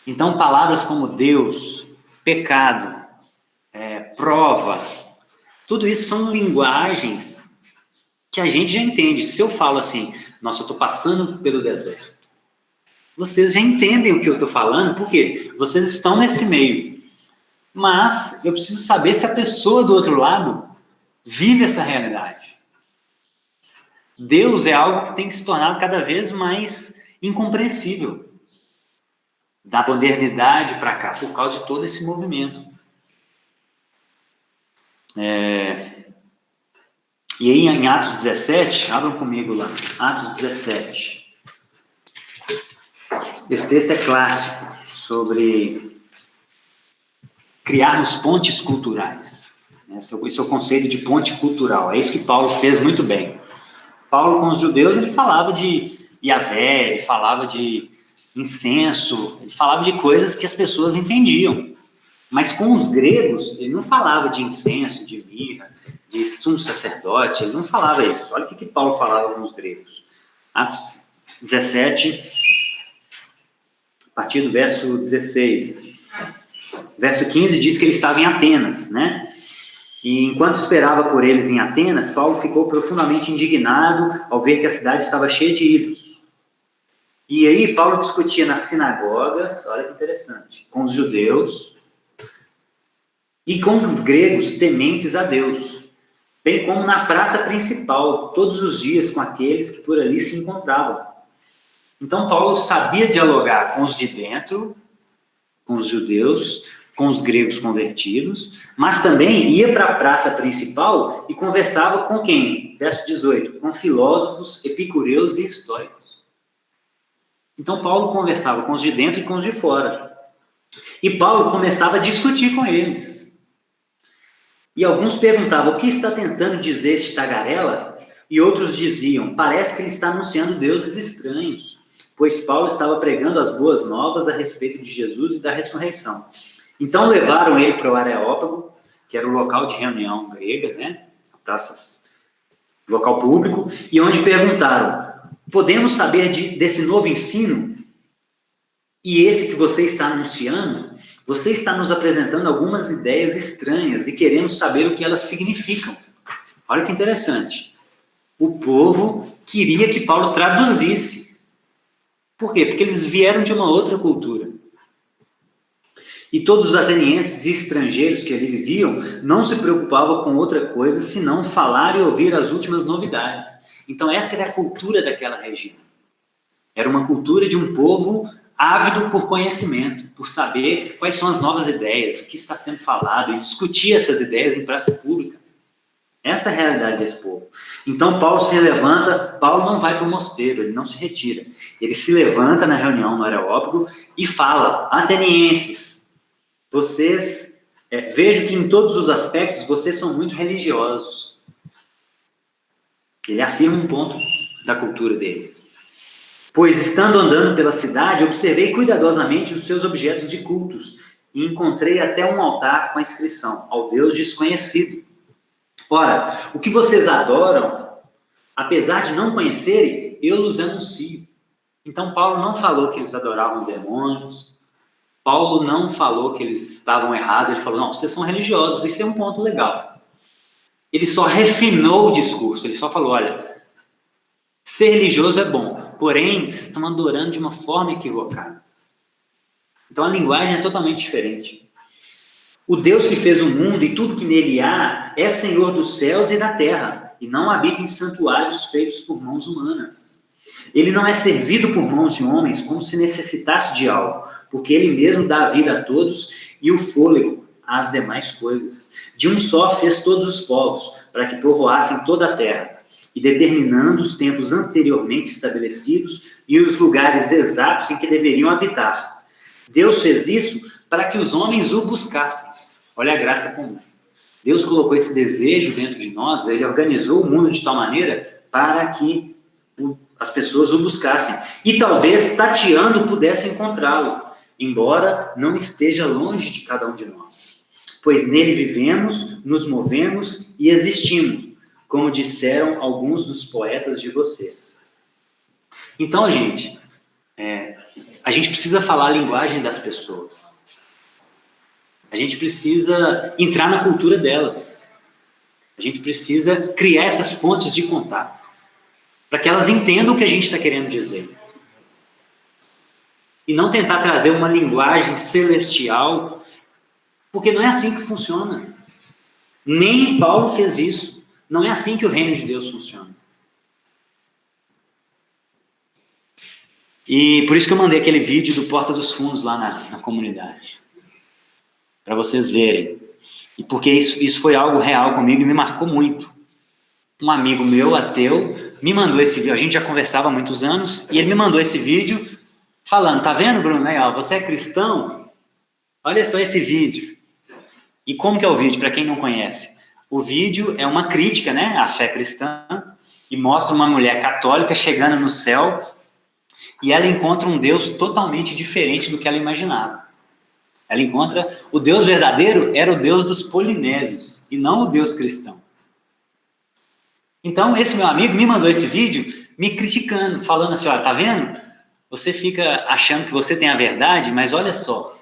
Então, palavras como Deus, pecado, prova, tudo isso são linguagens que a gente já entende. Se eu falo assim, nossa, eu estou passando pelo deserto, vocês já entendem o que eu estou falando, porque vocês estão nesse meio. Mas eu preciso saber se a pessoa do outro lado vive essa realidade. Deus é algo que tem se tornado cada vez mais incompreensível da modernidade para cá, por causa de todo esse movimento. E aí em Atos 17, abram comigo lá, Atos 17. Esse texto é clássico sobre criarmos pontes culturais. Esse é o conceito de ponte cultural. É isso que Paulo fez muito bem. Paulo, com os judeus, ele falava de Yahvé, ele falava de incenso, ele falava de coisas que as pessoas entendiam. Mas com os gregos, ele não falava de incenso, de mirra, de sumo sacerdote, ele não falava isso. Olha o que Paulo falava com os gregos. Atos 17, a partir do verso 16. Verso 15 diz que ele estava em Atenas, né? E enquanto esperava por eles em Atenas, Paulo ficou profundamente indignado ao ver que a cidade estava cheia de ídolos. E aí Paulo discutia nas sinagogas, olha que interessante, com os judeus e com os gregos tementes a Deus, bem como na praça principal, todos os dias com aqueles que por ali se encontravam. Então Paulo sabia dialogar com os de dentro, com os judeus, com os gregos convertidos, mas também ia para a praça principal e conversava com quem? Verso 18, com filósofos, epicureus e estoicos. Então Paulo conversava com os de dentro e com os de fora. E Paulo começava a discutir com eles. E alguns perguntavam, o que está tentando dizer este tagarela? E outros diziam, parece que ele está anunciando deuses estranhos, pois Paulo estava pregando as boas novas a respeito de Jesus e da ressurreição. Então levaram ele para o Areópago, que era o local de reunião grega, né? A praça, local público, e onde perguntaram, podemos saber desse novo ensino? E esse que você está anunciando, você está nos apresentando algumas ideias estranhas e queremos saber o que elas significam. Olha que interessante. O povo queria que Paulo traduzisse. Por quê? Porque eles vieram de uma outra cultura. E todos os atenienses e estrangeiros que ali viviam não se preocupavam com outra coisa senão falar e ouvir as últimas novidades. Então essa era a cultura daquela região. Era uma cultura de um povo ávido por conhecimento, por saber quais são as novas ideias, o que está sendo falado, e discutir essas ideias em praça pública. Essa é a realidade desse povo. Então Paulo se levanta, Paulo não vai para o mosteiro, ele não se retira. Ele se levanta na reunião no Areópago e fala, atenienses, vocês, vejo que em todos os aspectos vocês são muito religiosos. Ele afirma um ponto da cultura deles. Pois, estando andando pela cidade, observei cuidadosamente os seus objetos de cultos e encontrei até um altar com a inscrição, ao Deus desconhecido. Ora, o que vocês adoram, apesar de não conhecerem, eu lhes anuncio. Então, Paulo não falou que eles adoravam demônios. Paulo não falou que eles estavam errados. Ele falou, não, vocês são religiosos, isso é um ponto legal. Ele só refinou o discurso. Ele só falou, olha, ser religioso é bom, porém, vocês estão adorando de uma forma equivocada. Então, a linguagem é totalmente diferente. O Deus que fez o mundo e tudo que nele há é Senhor dos céus e da terra, e não habita em santuários feitos por mãos humanas. Ele não é servido por mãos de homens como se necessitasse de algo, porque ele mesmo dá a vida a todos e o fôlego às demais coisas. De um só fez todos os povos, para que povoassem toda a terra, e determinando os tempos anteriormente estabelecidos e os lugares exatos em que deveriam habitar. Deus fez isso para que os homens o buscassem. Olha a graça comum. Deus colocou esse desejo dentro de nós, ele organizou o mundo de tal maneira para que as pessoas o buscassem. E talvez, tateando, pudessem encontrá-lo, embora não esteja longe de cada um de nós. Pois nele vivemos, nos movemos e existimos, como disseram alguns dos poetas de vocês. Então, gente, a gente precisa falar a linguagem das pessoas. A gente precisa entrar na cultura delas. A gente precisa criar essas pontes de contato, para que elas entendam o que a gente está querendo dizer. E não tentar trazer uma linguagem celestial, porque não é assim que funciona. Nem Paulo fez isso. Não é assim que o reino de Deus funciona. E por isso que eu mandei aquele vídeo do Porta dos Fundos lá na comunidade. Para vocês verem. E porque isso foi algo real comigo e me marcou muito. Um amigo meu, ateu, me mandou esse vídeo. A gente já conversava há muitos anos, e ele me mandou esse vídeo falando, tá vendo, Bruno? Aí, ó, você é cristão? Olha só esse vídeo. E como que é o vídeo, para quem não conhece? O vídeo é uma crítica, né, à fé cristã, e mostra uma mulher católica chegando no céu, e ela encontra um Deus totalmente diferente do que ela imaginava. Ela encontra o Deus verdadeiro era o Deus dos polinésios, e não o Deus cristão. Então, esse meu amigo me mandou esse vídeo me criticando, falando assim, ó, tá vendo? Você fica achando que você tem a verdade, mas olha só.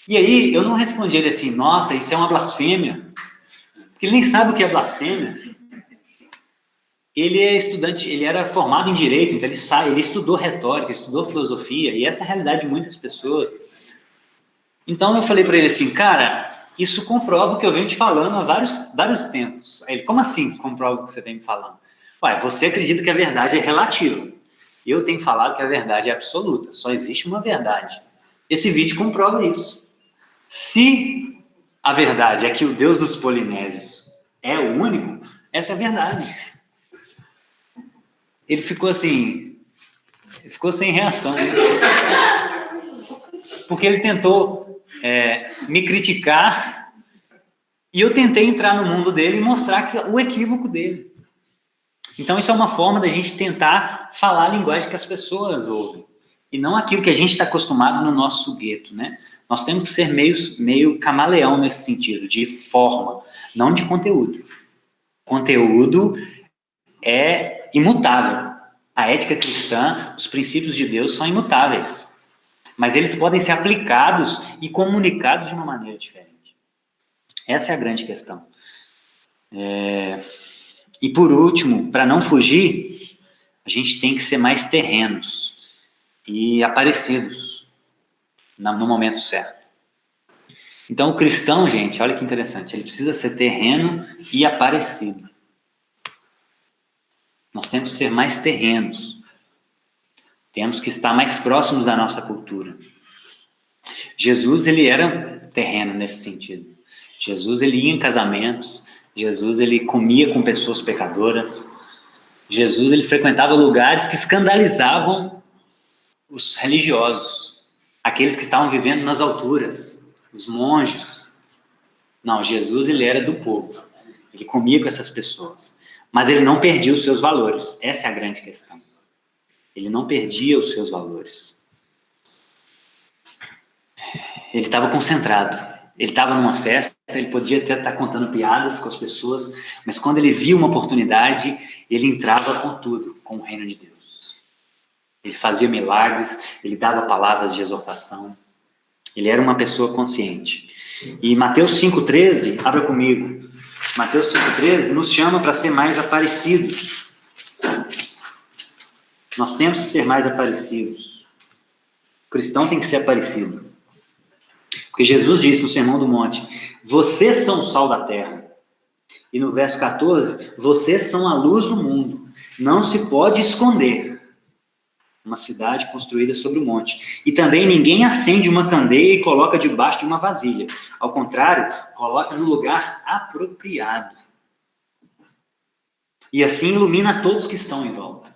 E aí, eu não respondi ele assim, nossa, isso é uma blasfêmia. Porque ele nem sabe o que é blasfêmia. Ele é estudante, ele era formado em Direito, então ele estudou retórica, estudou filosofia, e essa é a realidade de muitas pessoas. Então, eu falei para ele assim, cara, isso comprova o que eu venho te falando há vários tempos. Aí ele, como assim comprova o que você vem me falando? Ué, você acredita que a verdade é relativa. Eu tenho falado que a verdade é absoluta. Só existe uma verdade. Esse vídeo comprova isso. Se a verdade é que o Deus dos polinésios é o único, essa é a verdade. Ele ficou assim, ficou sem reação. Né? Porque ele tentou me criticar e eu tentei entrar no mundo dele e mostrar o equívoco dele. Então isso é uma forma da gente tentar falar a linguagem que as pessoas ouvem. E não aquilo que a gente está acostumado no nosso gueto, né? Nós temos que ser meio camaleão nesse sentido, de forma, não de conteúdo. Conteúdo é imutável. A ética cristã, os princípios de Deus são imutáveis. Mas eles podem ser aplicados e comunicados de uma maneira diferente. Essa é a grande questão. E por último, para não fugir, a gente tem que ser mais terrenos e aparecidos no momento certo. Então o cristão, gente, olha que interessante, ele precisa ser terreno e aparecido. Nós temos que ser mais terrenos. Temos que estar mais próximos da nossa cultura. Jesus, ele era terreno nesse sentido. Jesus, ele ia em casamentos. Jesus, ele comia com pessoas pecadoras. Jesus, ele frequentava lugares que escandalizavam os religiosos. Aqueles que estavam vivendo nas alturas. Os monges. Não, Jesus, ele era do povo. Ele comia com essas pessoas. Mas ele não perdia os seus valores. Essa é a grande questão. Ele não perdia os seus valores. Ele estava concentrado. Ele estava numa festa, ele podia até estar contando piadas com as pessoas, mas quando ele via uma oportunidade, ele entrava com tudo, com o reino de Deus. Ele fazia milagres, ele dava palavras de exortação. Ele era uma pessoa consciente. E Mateus 5,13, abra comigo. Mateus 5,13 nos chama para ser mais aparecidos. Nós temos que ser mais aparecidos. O cristão tem que ser aparecido. Porque Jesus disse no Sermão do Monte: vocês são o sal da terra. E no verso 14, vocês são a luz do mundo. Não se pode esconder uma cidade construída sobre o monte. E também ninguém acende uma candeia e coloca debaixo de uma vasilha. Ao contrário, coloca no lugar apropriado. E assim ilumina todos que estão em volta.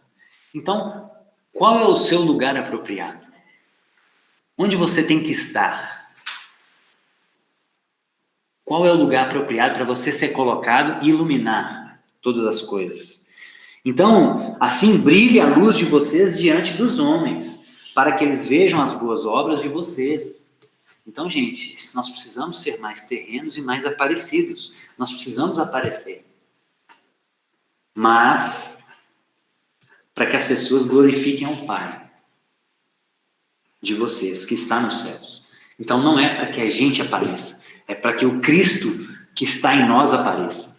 Então, qual é o seu lugar apropriado? Onde você tem que estar? Qual é o lugar apropriado para você ser colocado e iluminar todas as coisas? Então, assim brilhe a luz de vocês diante dos homens, para que eles vejam as boas obras de vocês. Então, gente, nós precisamos ser mais terrenos e mais aparecidos. Nós precisamos aparecer. Mas, para que as pessoas glorifiquem ao Pai de vocês, que está nos céus. Então, não é para que a gente apareça, é para que o Cristo que está em nós apareça.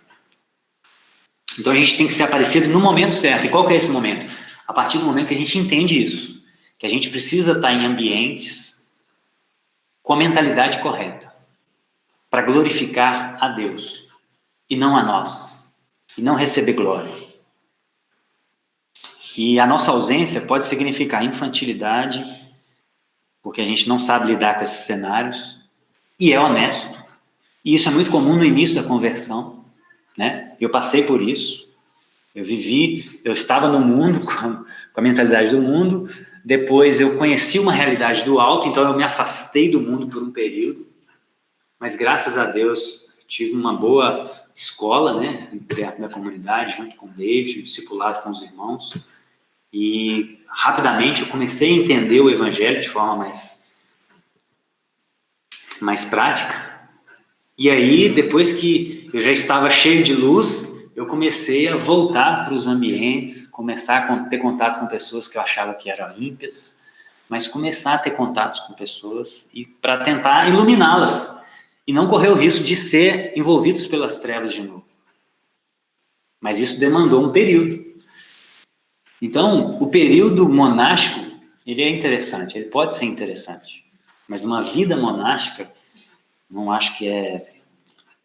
Então a gente tem que ser aparecido no momento certo. E qual que é esse momento? A partir do momento que a gente entende isso, que a gente precisa estar em ambientes com a mentalidade correta, para glorificar a Deus, e não a nós, e não receber glória. E a nossa ausência pode significar infantilidade, porque a gente não sabe lidar com esses cenários, e é honesto. E isso é muito comum no início da conversão, né? Eu passei por isso, eu estava no mundo com a mentalidade do mundo, depois eu conheci uma realidade do alto, então eu me afastei do mundo por um período, mas graças a Deus tive uma boa escola, né, perto da comunidade, junto com o David, discipulado com os irmãos, e rapidamente eu comecei a entender o evangelho de forma mais prática. E aí, depois que eu já estava cheio de luz, eu comecei a voltar para os ambientes, começar a ter contato com pessoas que eu achava que eram ímpias, mas começar a ter contatos com pessoas e para tentar iluminá-las e não correr o risco de ser envolvidos pelas trevas de novo. Mas isso demandou um período. Então, o período monástico, ele é interessante, ele pode ser interessante, mas uma vida monástica, não acho que é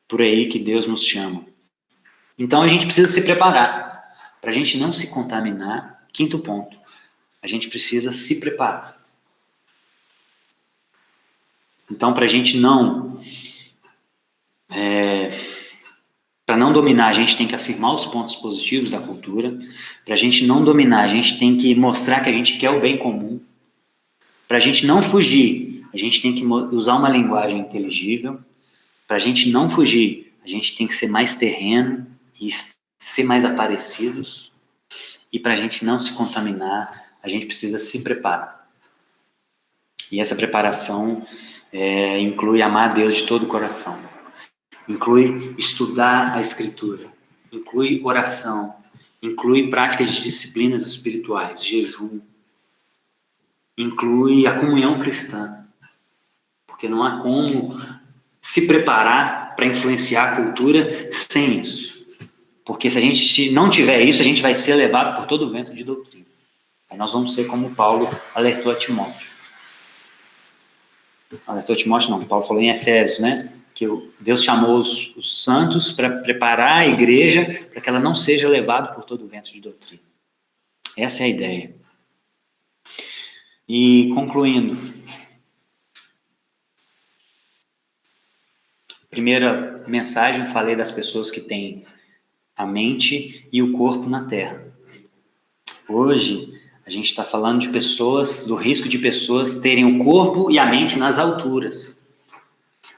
por aí que Deus nos chama. Então a gente precisa se preparar. Para a gente não se contaminar, quinto ponto, a gente precisa se preparar. Então para a gente não... para não dominar, a gente tem que afirmar os pontos positivos da cultura. Para a gente não dominar, a gente tem que mostrar que a gente quer o bem comum. Para a gente não fugir, a gente tem que usar uma linguagem inteligível. Para a gente não fugir, a gente tem que ser mais terreno e ser mais aparecidos. E para a gente não se contaminar, a gente precisa se preparar. E essa preparação inclui amar a Deus de todo o coração. Inclui estudar a Escritura. Inclui oração. Inclui práticas de disciplinas espirituais, jejum. Inclui a comunhão cristã. Porque não há como se preparar para influenciar a cultura sem isso. Porque se a gente não tiver isso, a gente vai ser levado por todo o vento de doutrina. Aí nós vamos ser como Paulo alertou a Timóteo. Alertou a Timóteo não, Paulo falou em Efésios, né? Que Deus chamou os santos para preparar a igreja para que ela não seja levada por todo o vento de doutrina. Essa é a ideia. E concluindo, primeira mensagem, eu falei das pessoas que têm a mente e o corpo na terra. Hoje, a gente está falando de pessoas, do risco de pessoas terem o corpo e a mente nas alturas.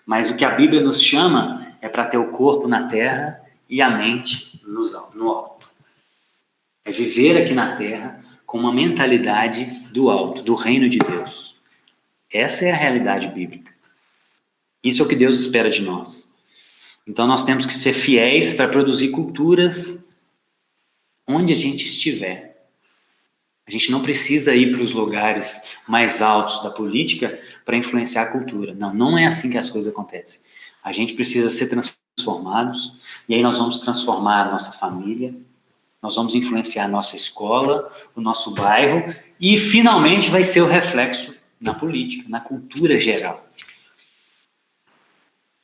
Mas o que a Bíblia nos chama é para ter o corpo na terra e a mente no alto. É viver aqui na terra com uma mentalidade do alto, do reino de Deus. Essa é a realidade bíblica. Isso é o que Deus espera de nós. Então nós temos que ser fiéis para produzir culturas onde a gente estiver. A gente não precisa ir para os lugares mais altos da política para influenciar a cultura. Não, não é assim que as coisas acontecem. A gente precisa ser transformados, e aí nós vamos transformar a nossa família, nós vamos influenciar a nossa escola, o nosso bairro, e finalmente vai ser o reflexo na política, na cultura geral.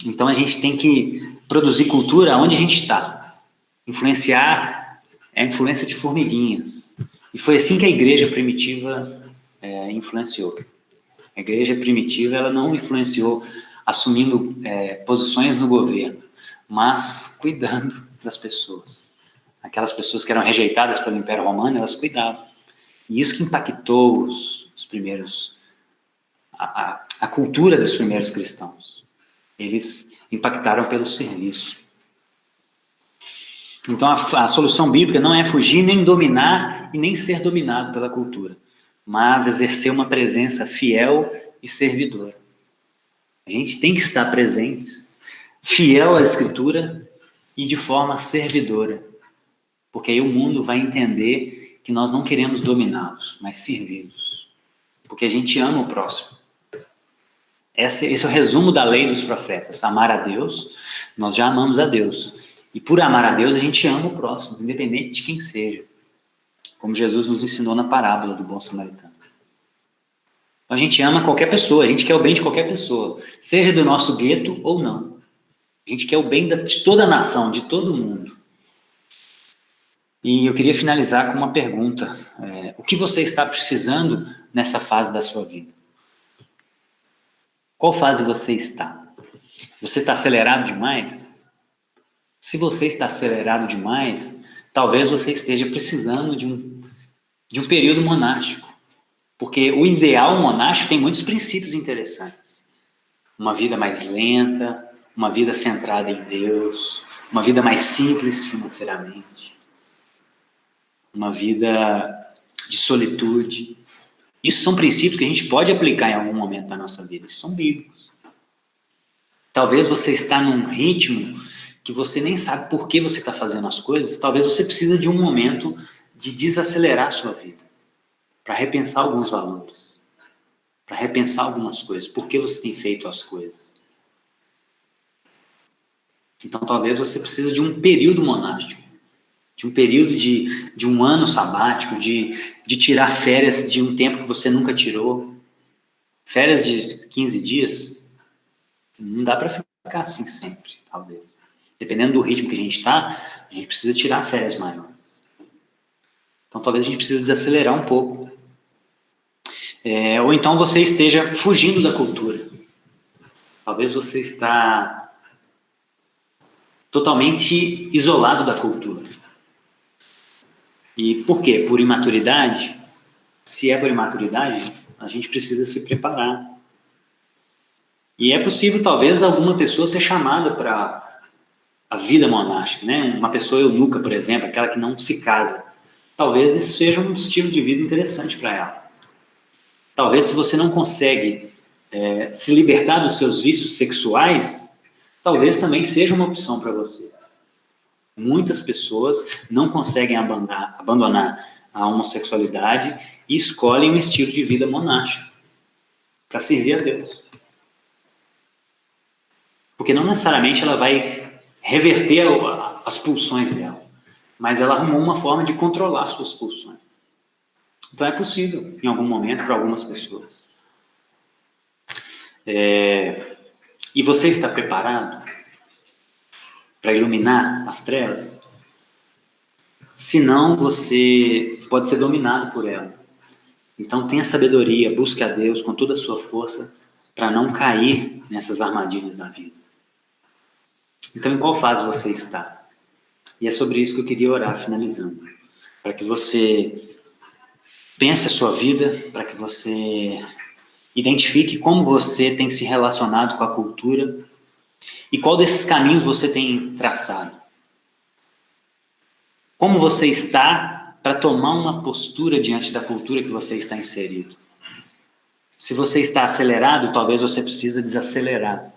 Então a gente tem que produzir cultura onde a gente está. Influenciar é a influência de formiguinhas. E foi assim que a igreja primitiva influenciou. A igreja primitiva ela não influenciou assumindo posições no governo, mas cuidando das pessoas. Aquelas pessoas que eram rejeitadas pelo Império Romano, elas cuidavam. E isso que impactou os primeiros, a cultura dos primeiros cristãos. Eles impactaram pelo serviço. Então a solução bíblica não é fugir, nem dominar e nem ser dominado pela cultura, mas exercer uma presença fiel e servidora. A gente tem que estar presente, fiel à Escritura e de forma servidora, porque aí o mundo vai entender que nós não queremos dominá-los, mas servi-los, porque a gente ama o próximo. Esse é o resumo da lei dos profetas. Amar a Deus, nós já amamos a Deus. E por amar a Deus, a gente ama o próximo, independente de quem seja. Como Jesus nos ensinou na parábola do bom samaritano. Então, a gente ama qualquer pessoa, a gente quer o bem de qualquer pessoa, seja do nosso gueto ou não. A gente quer o bem de toda a nação, de todo mundo. E eu queria finalizar com uma pergunta. O que você está precisando nessa fase da sua vida? Qual fase você está? Você está acelerado demais? Se você está acelerado demais, talvez você esteja precisando de um período monástico. Porque o ideal monástico tem muitos princípios interessantes. Uma vida mais lenta, uma vida centrada em Deus, uma vida mais simples financeiramente, uma vida de solitude. Isso são princípios que a gente pode aplicar em algum momento da nossa vida. Isso são bíblicos. Talvez você está num ritmo que você nem sabe por que você está fazendo as coisas. Talvez você precise de um momento de desacelerar a sua vida, para repensar alguns valores, para repensar algumas coisas. Por que você tem feito as coisas? Então talvez você precise de um período monástico, de um período de um ano sabático, de tirar férias de um tempo que você nunca tirou. Férias de 15 dias, não dá para ficar assim sempre, talvez. Dependendo do ritmo que a gente está, a gente precisa tirar férias maiores. Então talvez a gente precise desacelerar um pouco. Ou então você esteja fugindo da cultura. Talvez você está totalmente isolado da cultura. E por quê? Por imaturidade? Se é por imaturidade, a gente precisa se preparar. E é possível, talvez, alguma pessoa ser chamada para a vida monástica, né? Uma pessoa eunuca, por exemplo, aquela que não se casa. Talvez isso seja um estilo de vida interessante para ela. Talvez, se você não consegue se libertar dos seus vícios sexuais, talvez também seja uma opção para você. Muitas pessoas não conseguem abandonar a homossexualidade e escolhem um estilo de vida monástico para servir a Deus. Porque não necessariamente ela vai reverter as pulsões dela, mas ela arrumou uma forma de controlar suas pulsões. Então é possível, em algum momento, para algumas pessoas. E você está preparado para iluminar as trevas? Senão você pode ser dominado por ela. Então tenha sabedoria, busque a Deus com toda a sua força para não cair nessas armadilhas da vida. Então em qual fase você está? E é sobre isso que eu queria orar, finalizando. Para que você pense a sua vida, para que você identifique como você tem se relacionado com a cultura e qual desses caminhos você tem traçado. Como você está para tomar uma postura diante da cultura que você está inserido. Se você está acelerado, talvez você precise desacelerar.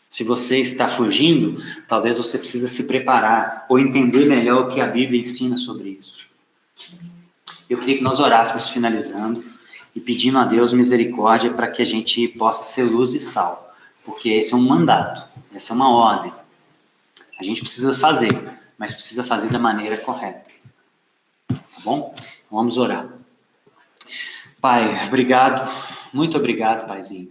Se você está fugindo, talvez você precisa se preparar ou entender melhor o que a Bíblia ensina sobre isso. Eu queria que nós orássemos finalizando e pedindo a Deus misericórdia para que a gente possa ser luz e sal, porque esse é um mandato, essa é uma ordem. A gente precisa fazer, mas precisa fazer da maneira correta. Tá bom? Vamos orar. Pai, obrigado, muito obrigado, Paizinho,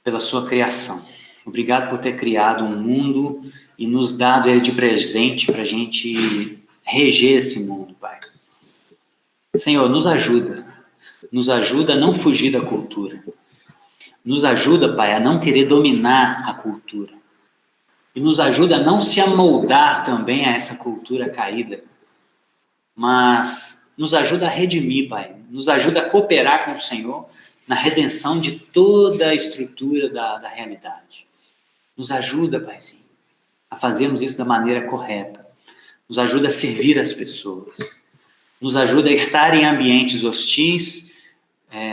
pela sua criação. Obrigado por ter criado um mundo e nos dado ele de presente para a gente reger esse mundo, Pai. Senhor, nos ajuda a não fugir da cultura. Nos ajuda, Pai, a não querer dominar a cultura. E nos ajuda a não se amoldar também a essa cultura caída. Mas nos ajuda a redimir, Pai. Nos ajuda a cooperar com o Senhor na redenção de toda a estrutura da realidade. Nos ajuda, Paizinho, a fazermos isso da maneira correta. Nos ajuda a servir as pessoas. Nos ajuda a estar em ambientes hostis,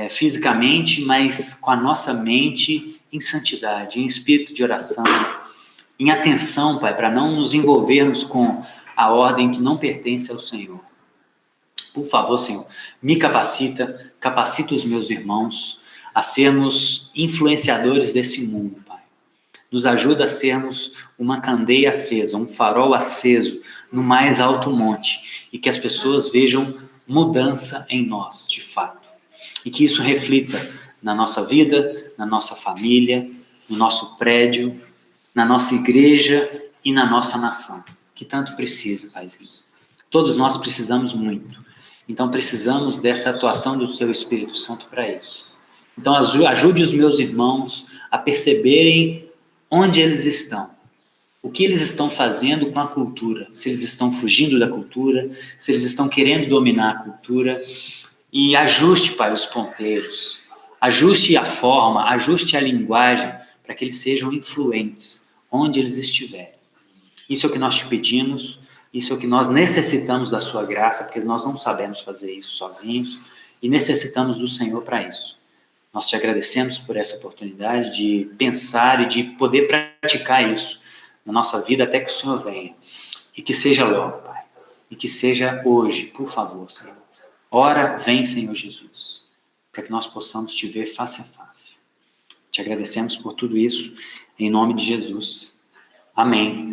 fisicamente, mas com a nossa mente em santidade, em espírito de oração, em atenção, Pai, para não nos envolvermos com a ordem que não pertence ao Senhor. Por favor, Senhor, me capacita os meus irmãos a sermos influenciadores desse mundo, Pai. Nos ajuda a sermos uma candeia acesa, um farol aceso no mais alto monte, e que as pessoas vejam mudança em nós, de fato. E que isso reflita na nossa vida, na nossa família, no nosso prédio, na nossa igreja e na nossa nação, que tanto precisa, Paizinho. Todos nós precisamos muito. Então precisamos dessa atuação do Teu Espírito Santo para isso. Então ajude os meus irmãos a perceberem onde eles estão, o que eles estão fazendo com a cultura, se eles estão fugindo da cultura, se eles estão querendo dominar a cultura, e ajuste, Pai, os ponteiros, ajuste a forma, ajuste a linguagem, para que eles sejam influentes onde eles estiverem. Isso é o que nós te pedimos, isso é o que nós necessitamos da sua graça, porque nós não sabemos fazer isso sozinhos, e necessitamos do Senhor para isso. Nós te agradecemos por essa oportunidade de pensar e de poder praticar isso na nossa vida até que o Senhor venha. E que seja logo, Pai. E que seja hoje, por favor, Senhor. Ora, vem, Senhor Jesus, para que nós possamos te ver face a face. Te agradecemos por tudo isso, em nome de Jesus. Amém.